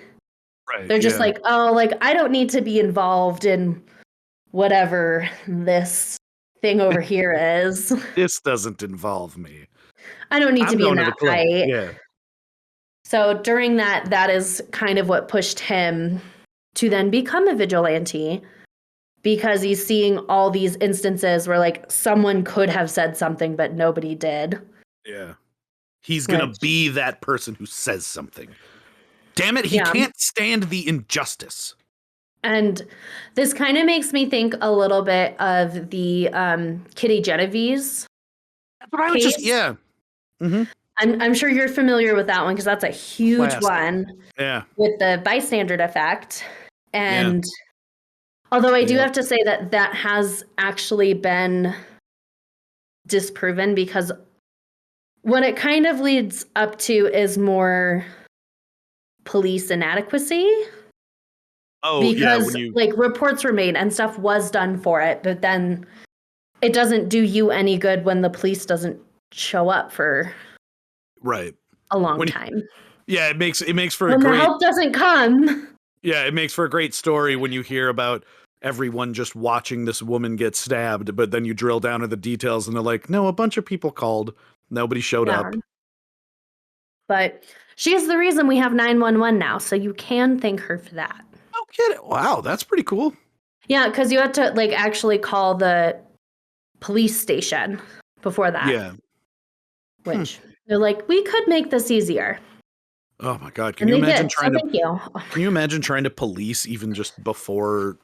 Right. They're just like, oh, like I don't need to be involved in whatever this thing over here is. This doesn't involve me. I don't need to be in that fight. Yeah. So during that is kind of what pushed him to then become a vigilante, because he's seeing all these instances where like someone could have said something but nobody did. Yeah. He's going to be that person who says something. Damn it, he can't stand the injustice. And this kind of makes me think a little bit of the Kitty Genevieve's case. Mm-hmm. I'm sure you're familiar with that one because that's a huge one. Yeah. With the bystander effect. And although I do have to say that has actually been disproven, because what it kind of leads up to is more police inadequacy. Oh, because like reports were made and stuff was done for it, but then it doesn't do you any good when the police doesn't show up for a long time. Yeah, it makes for when the help doesn't come. Yeah, it makes for a great story when you hear about everyone just watching this woman get stabbed, but then you drill down to the details and they're like, no, a bunch of people called. Nobody showed up. But she is the reason we have 911 now, so you can thank her for that. No kidding. Wow, that's pretty cool. Yeah, because you had to like actually call the police station before that. Yeah. Which they're like, we could make this easier. Oh my God! Can you imagine thank you. Can you imagine trying to police even just before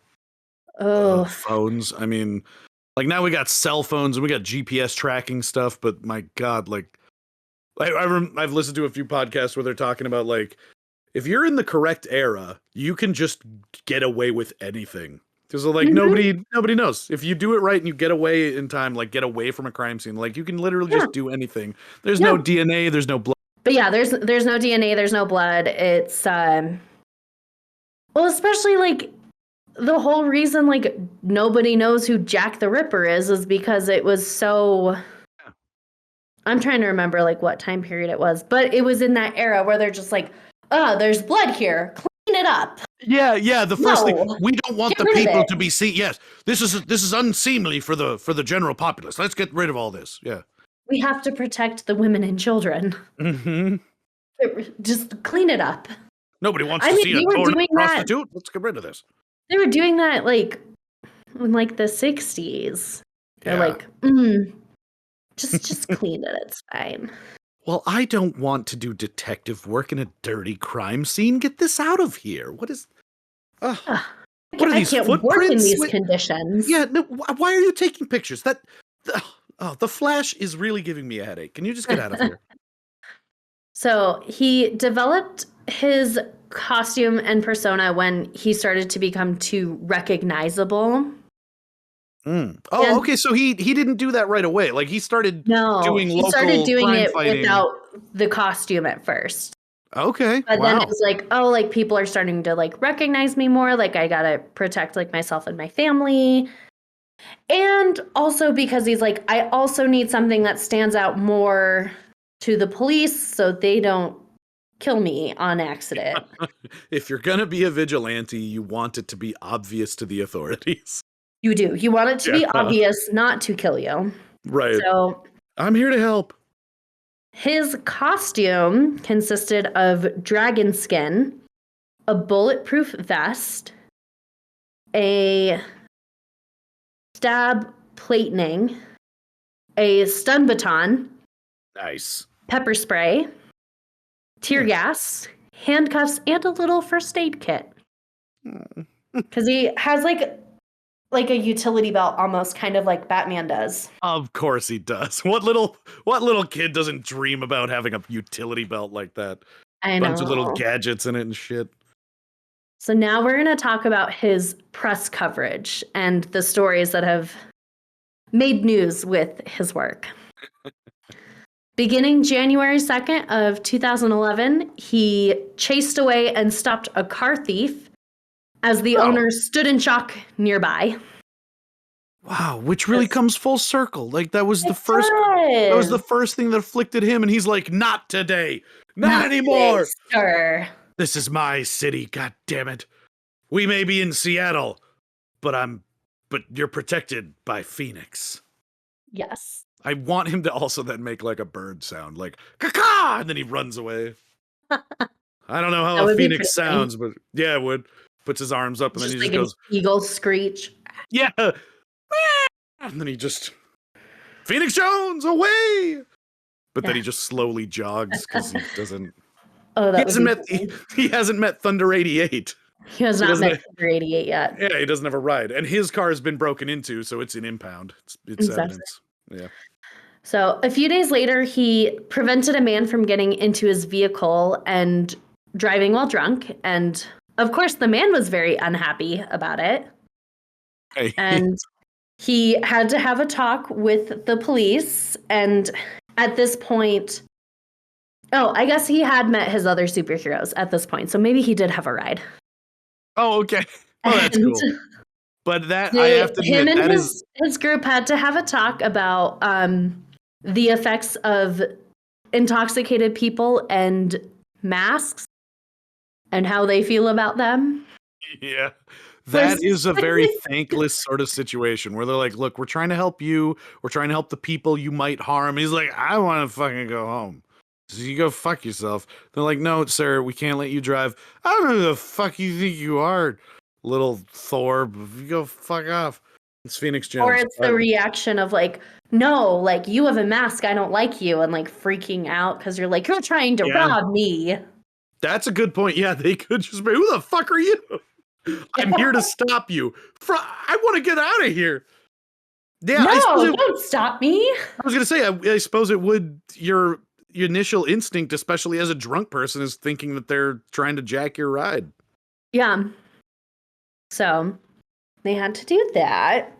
phones? I mean, like now we got cell phones and we got GPS tracking stuff, but my God, like I've listened to a few podcasts where they're talking about like if you're in the correct era, you can just get away with anything. Because like nobody knows. If you do it right and you get away in time, like get away from a crime scene, like you can literally just do anything. There's no DNA, there's no blood. But yeah, there's no DNA, there's no blood. It's well, especially like the whole reason like nobody knows who Jack the Ripper is because it was so. I'm trying to remember like what time period it was, but it was in that era where they're just like, oh, there's blood here, clean it up. Yeah. The first thing, we don't want the people to be seen. Yes, this is unseemly for the general populace. Let's get rid of all this. Yeah. We have to protect the women and children. Mm-hmm. Just clean it up. Nobody wants to see a torn prostitute. Let's get rid of this. They were doing that like in like the 60s. They're like, just clean it. It's fine. Well, I don't want to do detective work in a dirty crime scene. Get this out of here. What is? What are these I can't footprints? work in these conditions. Yeah. No. Why are you taking pictures? The Flash is really giving me a headache. Can you just get out of here? So he developed his costume and persona when he started to become too recognizable. Oh, okay. So he didn't do that right away. Like he started doing local crime fighting without the costume at first. Okay. But then it was like, oh, like people are starting to like recognize me more. Like I gotta protect like myself and my family. And also because he's like, I also need something that stands out more to the police so they don't kill me on accident. If you're gonna be a vigilante, you want it to be obvious to the authorities. You do. You want it to be obvious not to kill you. Right. So I'm here to help. His costume consisted of dragon skin, a bulletproof vest, a stab plating, a stun baton, nice, pepper spray, tear gas, handcuffs, and a little first aid kit. Because he has like a utility belt, almost kind of like Batman does. Of course he does. What little kid doesn't dream about having a utility belt like that? I know. Bunch of little gadgets in it and shit. So now we're going to talk about his press coverage and the stories that have made news with his work. Beginning January 2nd of 2011, he chased away and stopped a car thief as the owner stood in shock nearby. Wow, which really comes full circle. Like that was the first thing that afflicted him, and he's like, not today. Not anymore. Today, sir. This is my city, god damn it. We may be in Seattle, but you're protected by Phoenix. Yes. I want him to also then make like a bird sound, like caw, and then he runs away. I don't know how a phoenix sounds, but yeah, it would. Puts his arms up and then he just goes eagle screech. Yeah. And then he just Phoenix Jones away. But then he just slowly jogs because he doesn't. He hasn't met Thunder 88. He has not met Thunder 88 yet. Yeah, he doesn't have a ride, and his car has been broken into, so it's an impound. It's evidence. Yeah. So a few days later, he prevented a man from getting into his vehicle and driving while drunk, and of course, the man was very unhappy about it. Hey. And he had to have a talk with the police. And at this point, I guess he had met his other superheroes at this point. So maybe he did have a ride. Oh, okay. Oh, that's cool. But I have to admit, his group had to have a talk about the effects of intoxicated people and masks. And how they feel about them. Yeah. That is a very thankless sort of situation where they're like, look, we're trying to help you. We're trying to help the people you might harm. He's like, I want to fucking go home. So you go fuck yourself. They're like, no, sir, we can't let you drive. I don't know who the fuck you think you are, little Thor. You go fuck off. It's Phoenix Jones. Or it's the reaction of like, no, like you have a mask. I don't like you. And like freaking out because you're like, you're trying to rob me. That's a good point. Yeah, they could just be, who the fuck are you? I'm here to stop you. I want to get out of here. Yeah, don't stop me. I was going to say, I suppose it would, your initial instinct, especially as a drunk person, is thinking that they're trying to jack your ride. Yeah. So they had to do that.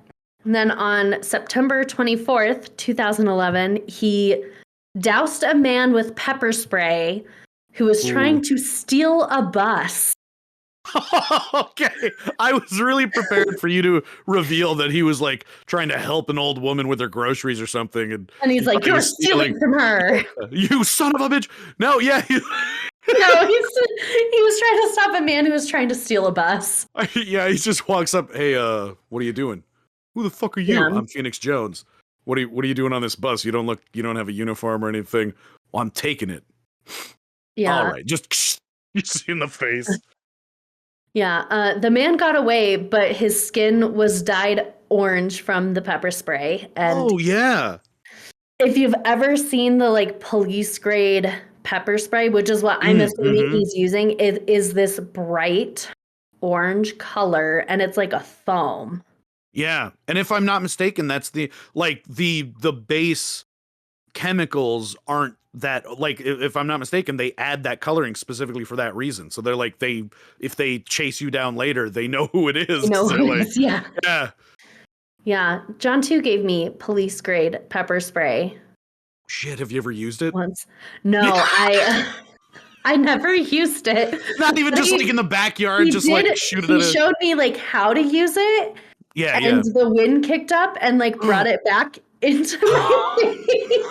And then on September 24th, 2011, he doused a man with pepper spray who was trying to steal a bus. Okay, I was really prepared for you to reveal that he was like trying to help an old woman with her groceries or something, and he's like, "You're stealing from her, you son of a bitch!" No, yeah, no, he was trying to stop a man who was trying to steal a bus. yeah, he just walks up. Hey, what are you doing? Who the fuck are you? Yeah. I'm Phoenix Jones. What are you doing on this bus? You don't have a uniform or anything. Well, I'm taking it. Yeah. All right, just you see in the face. Yeah, the man got away, but his skin was dyed orange from the pepper spray. And oh yeah, if you've ever seen the like police grade pepper spray, which is what I'm assuming he's using, it is this bright orange color, and it's like a foam. yeah. And if I'm not mistaken, that's the base chemicals aren't that, like, if I'm not mistaken, they add that coloring specifically for that reason. So they're like, if they chase you down later, they know who it is. Yeah. Yeah. John too gave me police grade pepper spray. Shit, have you ever used it? Once. No, I never used it. Not even just like in the backyard, just like shoot it at it. He showed me like how to use it. Yeah, and the wind kicked up and like brought it back into my face.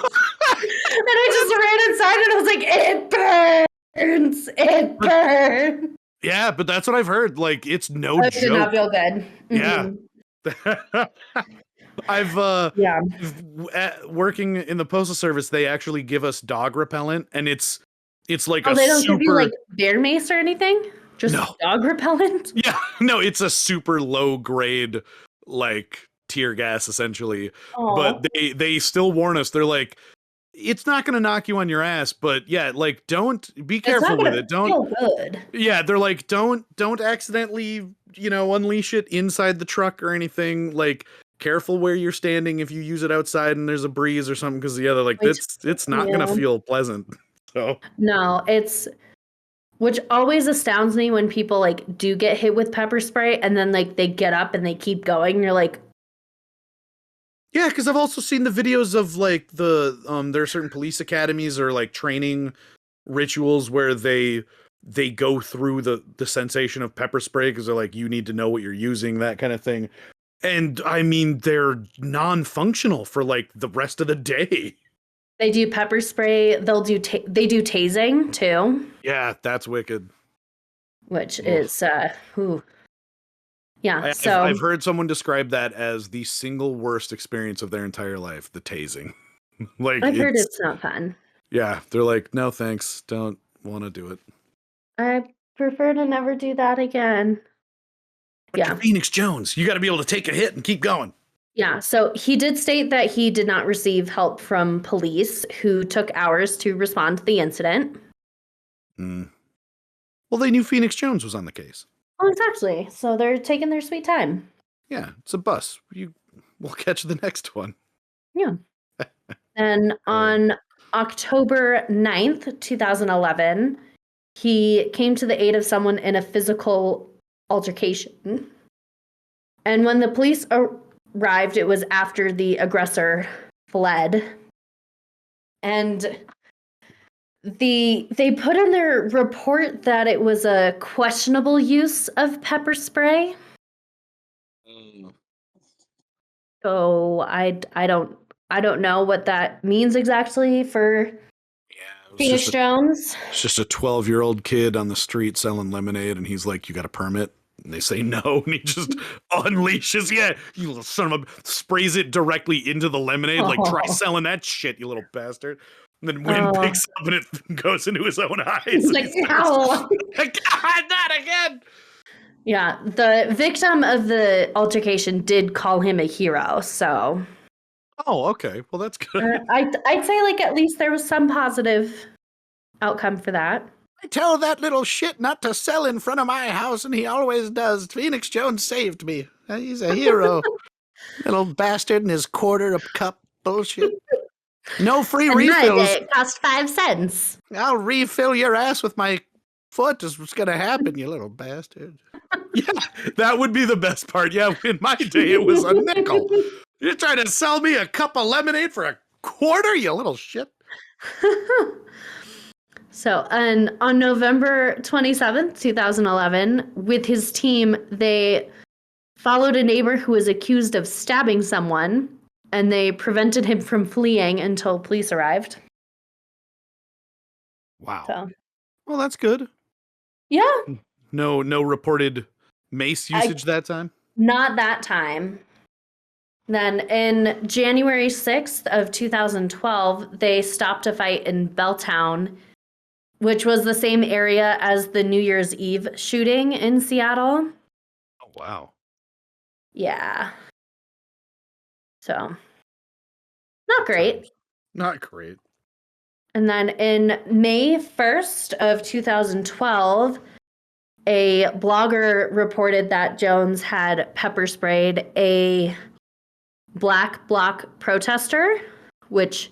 And I just ran inside and I was like, it burns. It burns. Yeah, but that's what I've heard. Like, it's no joke. It did not feel good. Yeah. I've working in the postal service, they actually give us dog repellent, and it's like they don't give you like bear mace or anything? Just dog repellent? Yeah, no, it's a super low grade like tear gas essentially. Aww. But they still warn us. They're like, it's not going to knock you on your ass, but yeah, like don't be careful with it. Don't feel good. Yeah, they're like, don't accidentally, unleash it inside the truck or anything. Like, careful where you're standing if you use it outside and there's a breeze or something, because they're like, it's not going to feel pleasant. So no, which always astounds me when people like do get hit with pepper spray and then like they get up and they keep going. And you're like, yeah, because I've also seen the videos of like there are certain police academies or like training rituals where they go through the sensation of pepper spray because they're like, you need to know what you're using, that kind of thing. And I mean, they're non-functional for like the rest of the day. They do pepper spray. They do tasing too. Yeah, that's wicked. Which is yeah. I've heard someone describe that as the single worst experience of their entire life, the tasing. Like, I've heard it's not fun. Yeah, they're like, no thanks, don't want to do it. I prefer to never do that again. But you're Phoenix Jones. You got to be able to take a hit and keep going. Yeah, so he did state that he did not receive help from police, who took hours to respond to the incident. Well, they knew Phoenix Jones was on the case. Oh, exactly. So they're taking their sweet time. Yeah, it's a bus. We'll catch the next one. Yeah. And on October 9th, 2011, he came to the aid of someone in a physical altercation. And when the police arrived, it was after the aggressor fled. And they put in their report that it was a questionable use of pepper spray. So I don't know what that means exactly for Phoenix Jones. It's just a 12-year-old kid on the street selling lemonade, and he's like, you got a permit? And they say no, and he just unleashes, you little son of a, sprays it directly into the lemonade, like, try selling that shit, you little bastard. And then wind picks up and it goes into his own eyes. He's like, ow! God, not again! Yeah, the victim of the altercation did call him a hero, so... Oh, okay. Well, that's good. I'd say, like, at least there was some positive outcome for that. I tell that little shit not to sell in front of my house, and he always does. Phoenix Jones saved me. He's a hero. Little bastard and his quarter a cup bullshit. No free refills. It cost 5 cents. I'll refill your ass with my foot is what's going to happen, you little bastard. Yeah, that would be the best part. Yeah, in my day, it was a nickel. You're trying to sell me a cup of lemonade for a quarter, you little shit. So, and on November 27th, 2011, with his team, they followed a neighbor who was accused of stabbing someone, and they prevented him from fleeing until police arrived. Wow. So, Well, that's good. yeah. No reported mace usage that time? Not that time. Then in January 6th of 2012, they stopped a fight in Belltown, which was the same area as the New Year's Eve shooting in Seattle. Oh, wow. Yeah. So, not great. Not great. And then in May 1st of 2012, a blogger reported that Jones had pepper sprayed a Black Bloc protester, which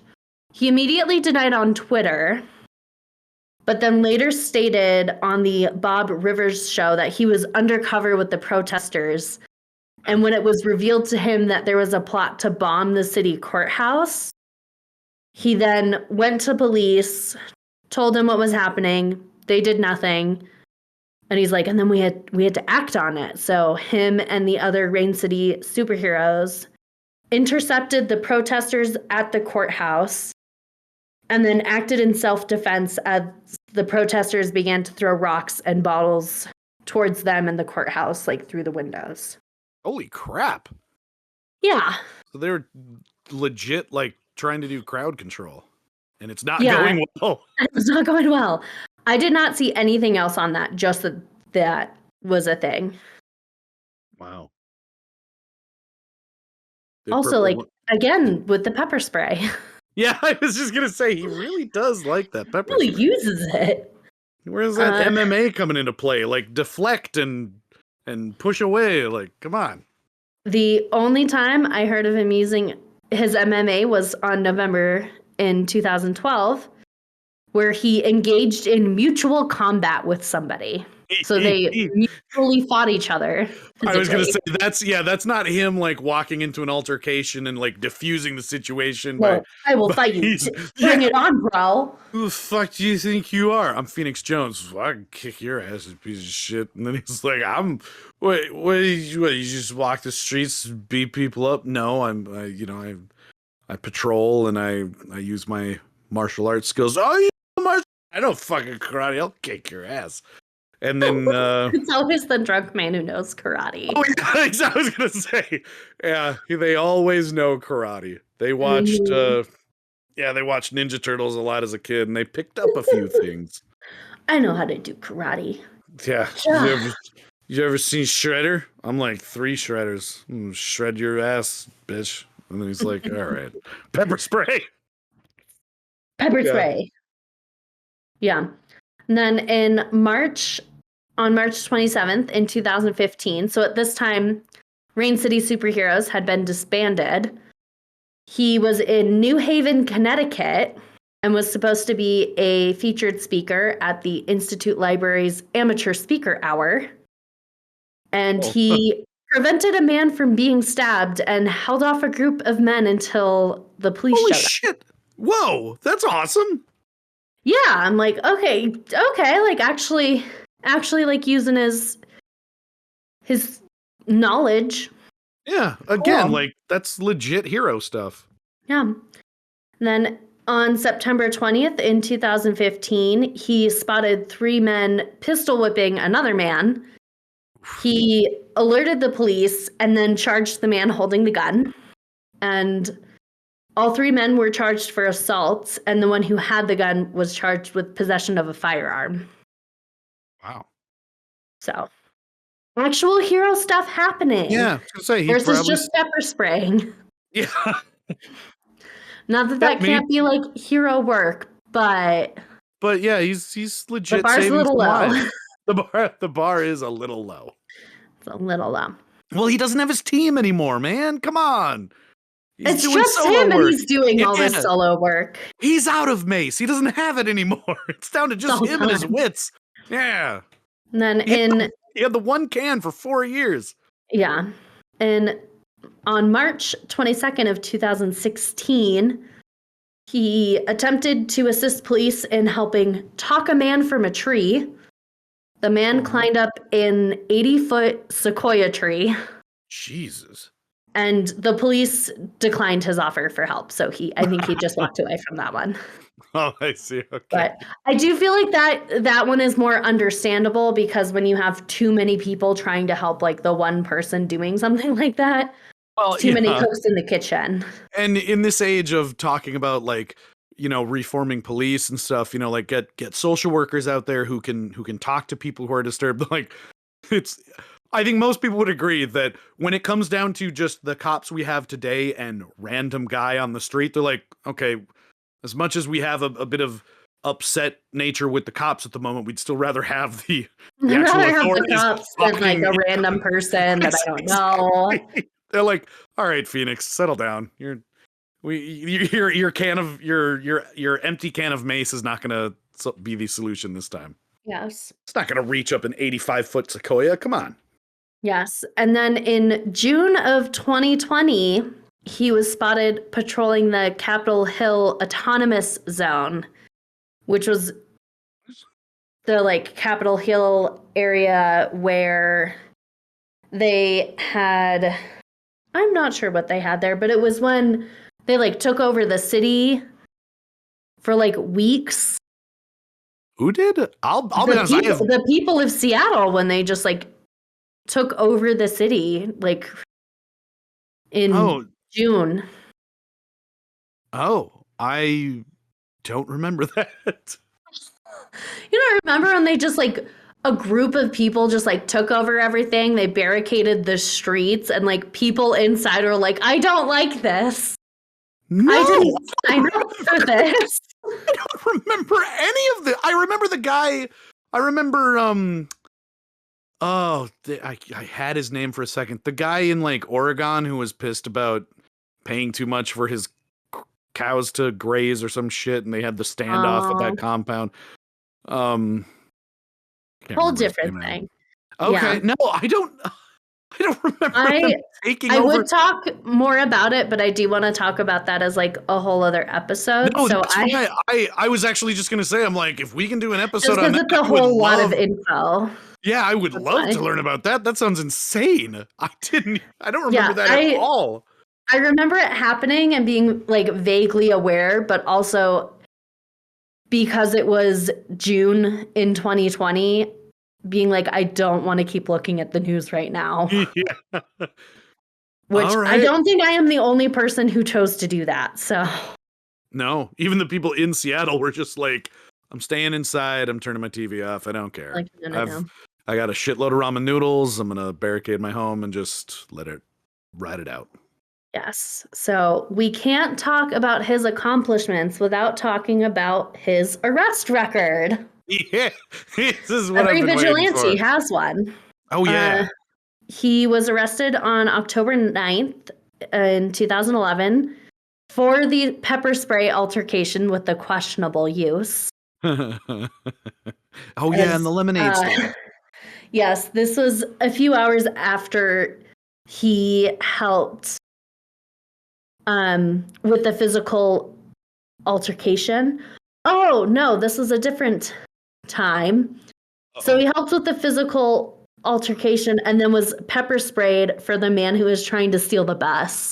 he immediately denied on Twitter, but then later stated on the Bob Rivers show that he was undercover with the protesters. And when it was revealed to him that there was a plot to bomb the city courthouse, he then went to police, told them what was happening. They did nothing. And he's like, and then we had to act on it. So him and the other Rain City superheroes intercepted the protesters at the courthouse and then acted in self-defense as the protesters began to throw rocks and bottles towards them in the courthouse, like through the windows. Holy crap. Yeah. So they were legit, like, trying to do crowd control. And it's not going well. It's not going well. I did not see anything else on that, just that was a thing. Wow. Also, like, again, with the pepper spray. Yeah, I was just going to say, he really does like that pepper He spray. uses it. Where's that MMA coming into play? Like, deflect and push away. Like, come on. The only time I heard of him using his MMA was on November in 2012, where he engaged in mutual combat with somebody. So they mutually fought each other physically. I was going to say, that's not him, like, walking into an altercation and, like, diffusing the situation. Well, I will fight you. Bring it on, bro. Who the fuck do you think you are? I'm Phoenix Jones. Well, I can kick your ass, you piece of shit. And then he's like, what, you just walk the streets, beat people up? No, I patrol and I use my martial arts skills. Oh, I don't fucking karate. I'll kick your ass. And then it's always the drunk man who knows karate. Oh yeah, I was gonna say, yeah, they always know karate. They watched, they watched Ninja Turtles a lot as a kid, and they picked up a few things. I know how to do karate. Yeah, you ever seen Shredder? I'm like 3 shredders. Shred your ass, bitch. And then he's like, all right, pepper spray. Pepper spray. Yeah. And then on March 27th in 2015, so at this time, Rain City Superheroes had been disbanded. He was in New Haven, Connecticut, and was supposed to be a featured speaker at the Institute Library's Amateur Speaker Hour. And he prevented a man from being stabbed and held off a group of men until the police showed up. Holy shit! Whoa, that's awesome! Yeah, I'm like, okay, like actually like using his knowledge. Yeah, again, like that's legit hero stuff. Yeah. And then on September 20th in 2015, he spotted 3 men pistol whipping another man. He alerted the police and then charged the man holding the gun. And all 3 men were charged for assault, and the one who had the gun was charged with possession of a firearm. Wow. So, actual hero stuff happening. Yeah, I was gonna say, versus just pepper spraying. Yeah. Not that can't be like hero work, but yeah, he's legit. The bar's a little low. The bar is a little low. It's a little low. Well, he doesn't have his team anymore, man. Come on. It's just him, and he's doing all this solo work. He's out of Mace. He doesn't have it anymore. It's down to just him and his wits. Yeah. And then he had the one can for 4 years. Yeah. And on March 22nd of 2016, He attempted to assist police in helping talk a man from a tree. The man climbed up an 80-foot sequoia tree. Jesus. And the police declined his offer for help. So I think he just walked away from that one. Oh, I see. Okay. But I do feel like that one is more understandable because when you have too many people trying to help like the one person doing something like that, Well, too many cooks in the kitchen. And in this age of talking about like, reforming police and stuff, like get social workers out there who can talk to people who are disturbed. Like I think most people would agree that when it comes down to just the cops we have today and random guy on the street, they're like, okay, as much as we have a bit of upset nature with the cops at the moment, we'd still rather have the actual authorities. The cops than like a random person that I don't know. They're like, all right, Phoenix, settle down. Your empty can of mace is not going to be the solution this time. Yes. It's not going to reach up an 85-foot sequoia. Come on. Yes. And then in June of 2020, he was spotted patrolling the Capitol Hill Autonomous Zone, which was the like Capitol Hill area where they had, I'm not sure what they had there, but it was when they like took over the city for like weeks. Who did? I'll be honest. The people of Seattle, when they just like took over the city, like in June. Oh, I don't remember that. You don't remember when they just like a group of people just like took over everything? They barricaded the streets and like people inside were like, I don't like this. No, I didn't sign up for this. I don't remember any of the. I remember the guy. I remember. I had his name for a second. The guy in like Oregon who was pissed about paying too much for his cows to graze or some shit, and they had the standoff at that compound. Whole different thing. Okay, yeah. No, I don't remember them taking over. I would talk more about it, but I do want to talk about that as like a whole other episode. No, so I was actually just gonna say, I'm like, if we can do an episode on that, it's a whole lot of info. Yeah, I would love to learn about that. That sounds insane. I don't remember that at all. I remember it happening and being like vaguely aware, but also because it was June in 2020, being like, I don't want to keep looking at the news right now. Yeah. Which I don't think I am the only person who chose to do that. So no, even the people in Seattle were just like, I'm staying inside. I'm turning my TV off. I don't care. Like, no. I got a shitload of ramen noodles. I'm going to barricade my home and just ride it out. Yes. So we can't talk about his accomplishments without talking about his arrest record. Yeah. This is what every vigilante has one. Oh, yeah. He was arrested on October 9th in 2011 for the pepper spray altercation with the questionable use. Oh, yeah, and the lemonade stand. Yes, this was a few hours after he helped with the physical altercation. Oh, no, this was a different time. Uh-oh. So he helped with the physical altercation and then was pepper sprayed for the man who was trying to steal the bus.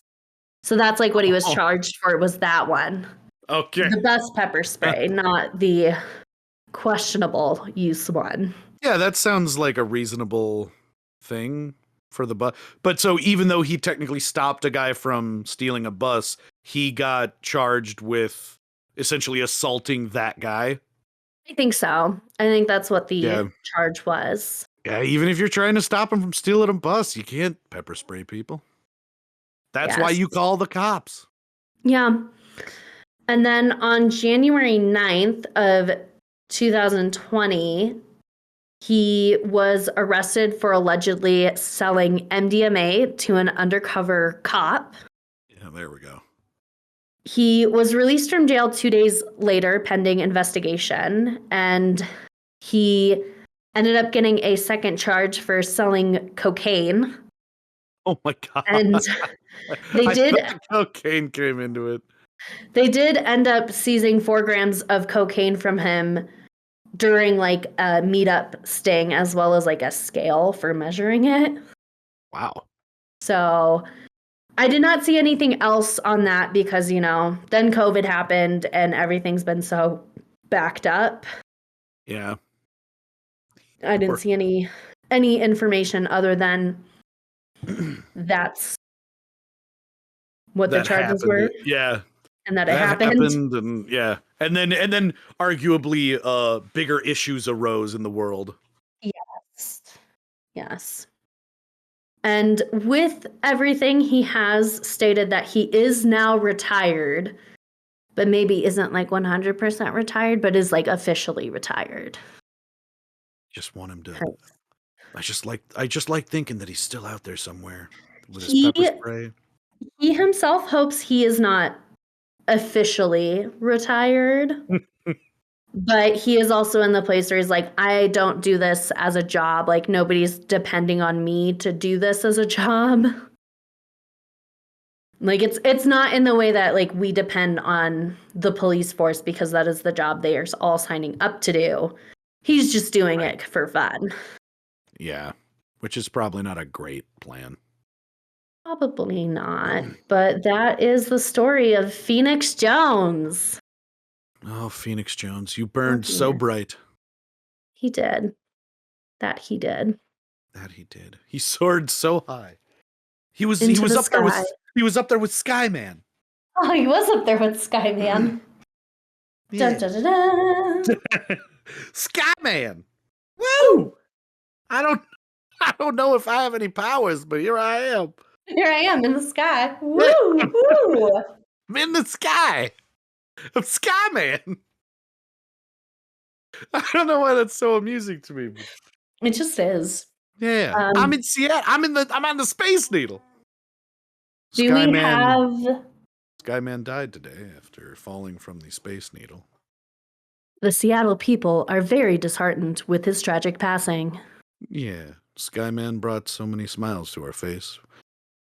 So that's like what he was charged for. It was that one. Okay. The bus pepper spray, not the questionable use one. Yeah, that sounds like a reasonable thing for the bus. But so even though he technically stopped a guy from stealing a bus, he got charged with essentially assaulting that guy. I think so. I think that's what the charge was. Yeah, even if you're trying to stop him from stealing a bus, you can't pepper spray people. That's why you call the cops. Yeah. And then on January 9th of 2020, he was arrested for allegedly selling MDMA to an undercover cop. Yeah, there we go. He was released from jail 2 days later, pending investigation, and he ended up getting a second charge for selling cocaine. Oh my God. And they did. Cocaine came into it. They did end up seizing 4 grams of cocaine from him during like a meetup sting, as well as like a scale for measuring it. Wow. So I did not see anything else on that because, you know, then COVID happened and everything's been so backed up. Yeah. I didn't see any information other than that's what the That charges happened. were Yeah. and that it That happened. happened, and yeah. And then arguably bigger issues arose in the world. Yes. Yes. And with everything, he has stated that he is now retired, but maybe isn't like 100% retired, but is like officially retired. Just want him to I just like thinking that he's still out there somewhere with his He pepper spray. he himself hopes he is not officially retired, but he is also in the place where he's like, I don't do this as a job. Like nobody's depending on me to do this as a job. Like it's not in the way that like we depend on the police force because that is the job they are all signing up to do. He's just doing it for fun. Yeah. Which is probably not a great plan. Probably not, but that is the story of Phoenix Jones. Oh, Phoenix Jones, you burned so bright. He did. That he did. That he did. He soared so high. He was Into the up there sky. with Skyman. Oh, he was up there with Skyman. Yeah. Dun, dun, dun, dun. Skyman. Woo! I don't know if I have any powers, but here I am. Here I am in the sky. Woo! Woo! I'm in the sky. I'm Skyman. I don't know why that's so amusing to me. It just is. Yeah. I'm in Seattle. I'm on the Space Needle. Do we have Skyman died today after falling from the Space Needle. the Seattle people are very disheartened with his tragic passing. Yeah. Skyman brought so many smiles to our face.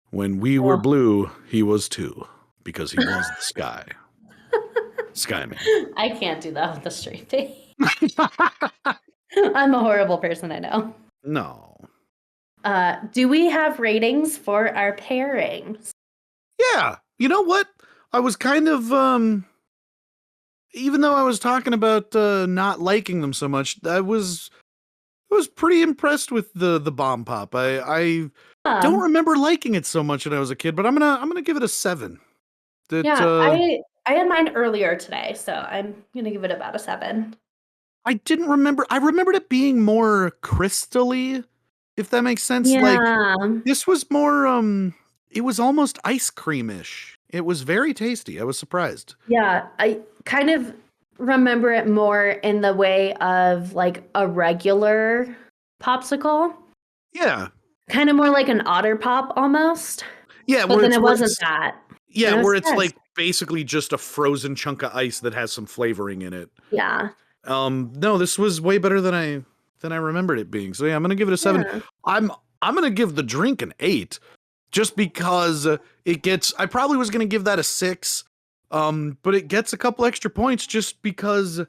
When we were blue, he was too, because he was the sky. Skyman. I can't do that with a straight face. I'm a horrible person, I know. No. Do we have ratings for our pairings? Yeah. You know what? I was kind of even though I was talking about not liking them so much, I was pretty impressed with the bomb pop. I don't remember liking it so much when I was a kid, but I'm gonna give it a 7. I had mine earlier today, so I'm gonna give it about a 7. I didn't remember. I remembered it being more crystally, if that makes sense. Yeah. Like this was more it was almost ice cream-ish. It was very tasty. I was surprised. Yeah, I kind of remember it more in the way of like a regular popsicle. Yeah. Kind of more like an Otter Pop almost. Yeah, but then it wasn't that. Yeah, where it's like basically just a frozen chunk of ice that has some flavoring in it. Yeah. No, this was way better than I remembered it being. So yeah, I'm gonna give it a 7. Yeah. I'm gonna give the drink an 8, just because it gets. I probably was gonna give that a 6, but it gets a couple extra points just because,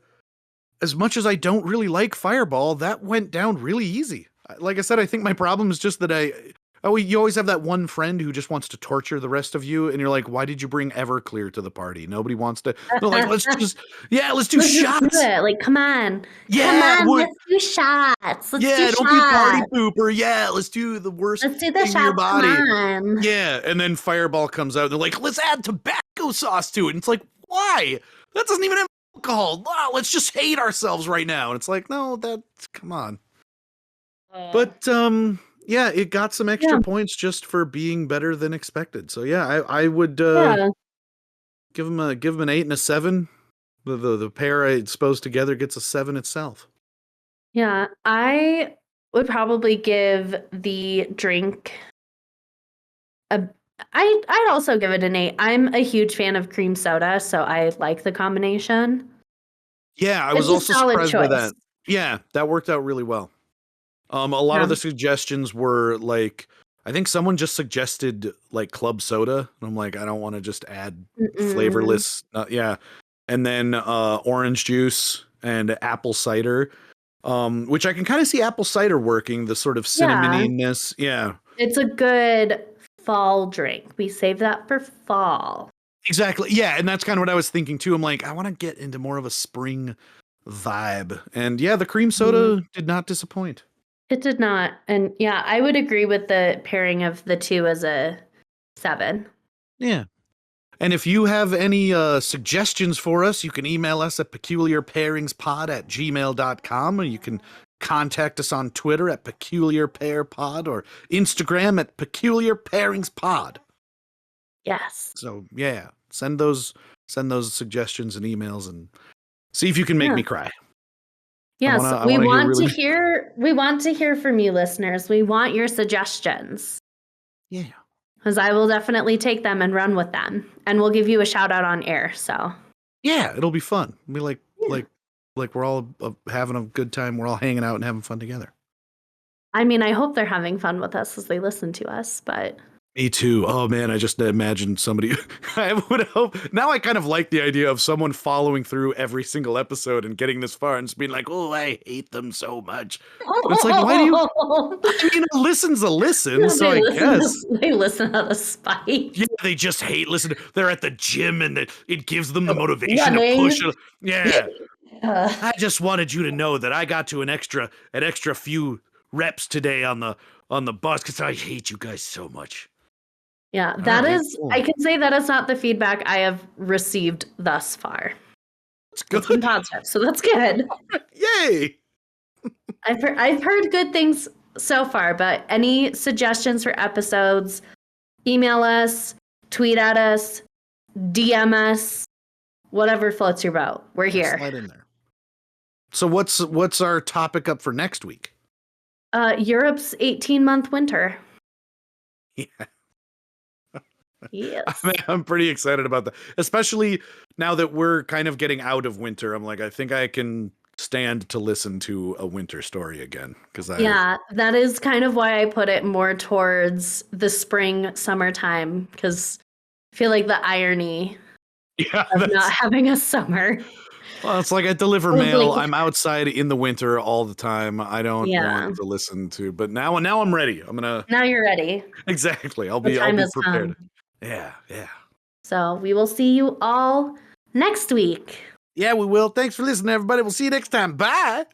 as much as I don't really like Fireball, that went down really easy. Like I said, I think my problem is just that you always have that one friend who just wants to torture the rest of you, and you're like, why did you bring Everclear to the party? Nobody wants to. They're like, let's do shots. Just do it. Like, come on. Yeah, come on, let's do shots. Let's do don't be party pooper. Yeah, let's do the worst Let's do the thing in your shots. body. Come on. Yeah, and then Fireball comes out, and they're like, let's add tobacco sauce to it. And it's like, why? That doesn't even have alcohol. Wow, let's just hate ourselves right now. And it's like, no, come on. But yeah, it got some extra points just for being better than expected. So yeah, I would give him an 8 and a 7. The pair exposed together gets a 7 itself. Yeah, I would probably give the drink I'd also give it an 8. I'm a huge fan of cream soda, so I like the combination. Yeah, I was also surprised by that. Yeah, that worked out really well. A lot of the suggestions were like I think someone just suggested like club soda, and I'm like, I don't want to just add Mm-mm. flavorless. Yeah, and then orange juice and apple cider, which I can kind of see apple cider working. The sort of Yeah. cinnamoniness. Yeah, It's a good fall drink. We save that for fall. exactly. Yeah, and that's kind of what I was thinking too. I'm like, I want to get into more of a spring vibe, and yeah, the cream soda did not disappoint. It did not. And yeah, I would agree with the pairing of the two as a 7. Yeah. And if you have any suggestions for us, you can email us at peculiarpairingspod@gmail.com, or you can contact us on Twitter at peculiarpairpod or Instagram at peculiarpairingspod. Yes. So yeah, send those suggestions and emails and see if you can make Yeah. me cry. Yes, I we wanna hear want to really hear from you listeners. We want your suggestions. Yeah. Because I will definitely take them and run with them. And we'll give you a shout out on air. So Yeah, it'll be fun. It'll be Yeah. like we're all having a good time. We're all hanging out and having fun together. I mean, I hope they're having fun with us as they listen to us, but Me too. Oh man, I just imagined somebody. I would hope. Now I kind of like the idea of someone following through every single episode and getting this far and just being like, "Oh, I hate them so much." But it's like, why do you? I mean, a listen's a listen, so I guess. They listen out of spite. Yeah, they just hate listening. They're at the gym and it gives them the motivation to Running. push it. Yeah, Uh, I just wanted you to know that I got to an extra few reps today on the bus because I hate you guys so much. yeah, All that right, is, cool. I can say that is not the feedback I have received thus far. It's It's been good. positive, so that's good. Yay! I've heard good things so far, but any suggestions for episodes, email us, tweet at us, DM us, whatever floats your boat. We're here. Slide in there. So what's our topic up for next week? Europe's 18-month winter. Yeah. Yes. I'm pretty excited about that, especially now that we're kind of getting out of winter. I'm like, I think I can stand to listen to a winter story again because Yeah, that is kind of why I put it more towards the spring, summertime, because I feel like the irony yeah, of not having a summer. well, it's like I deliver I was mail. like- I'm outside in the winter all the time. I don't Yeah. want to listen to, but now I'm ready. I'm gonna Now you're ready. exactly. I'll The be time has prepared. come. Yeah, yeah. So we will see you all next week. Yeah, we will. Thanks for listening, everybody. We'll see you next time. Bye.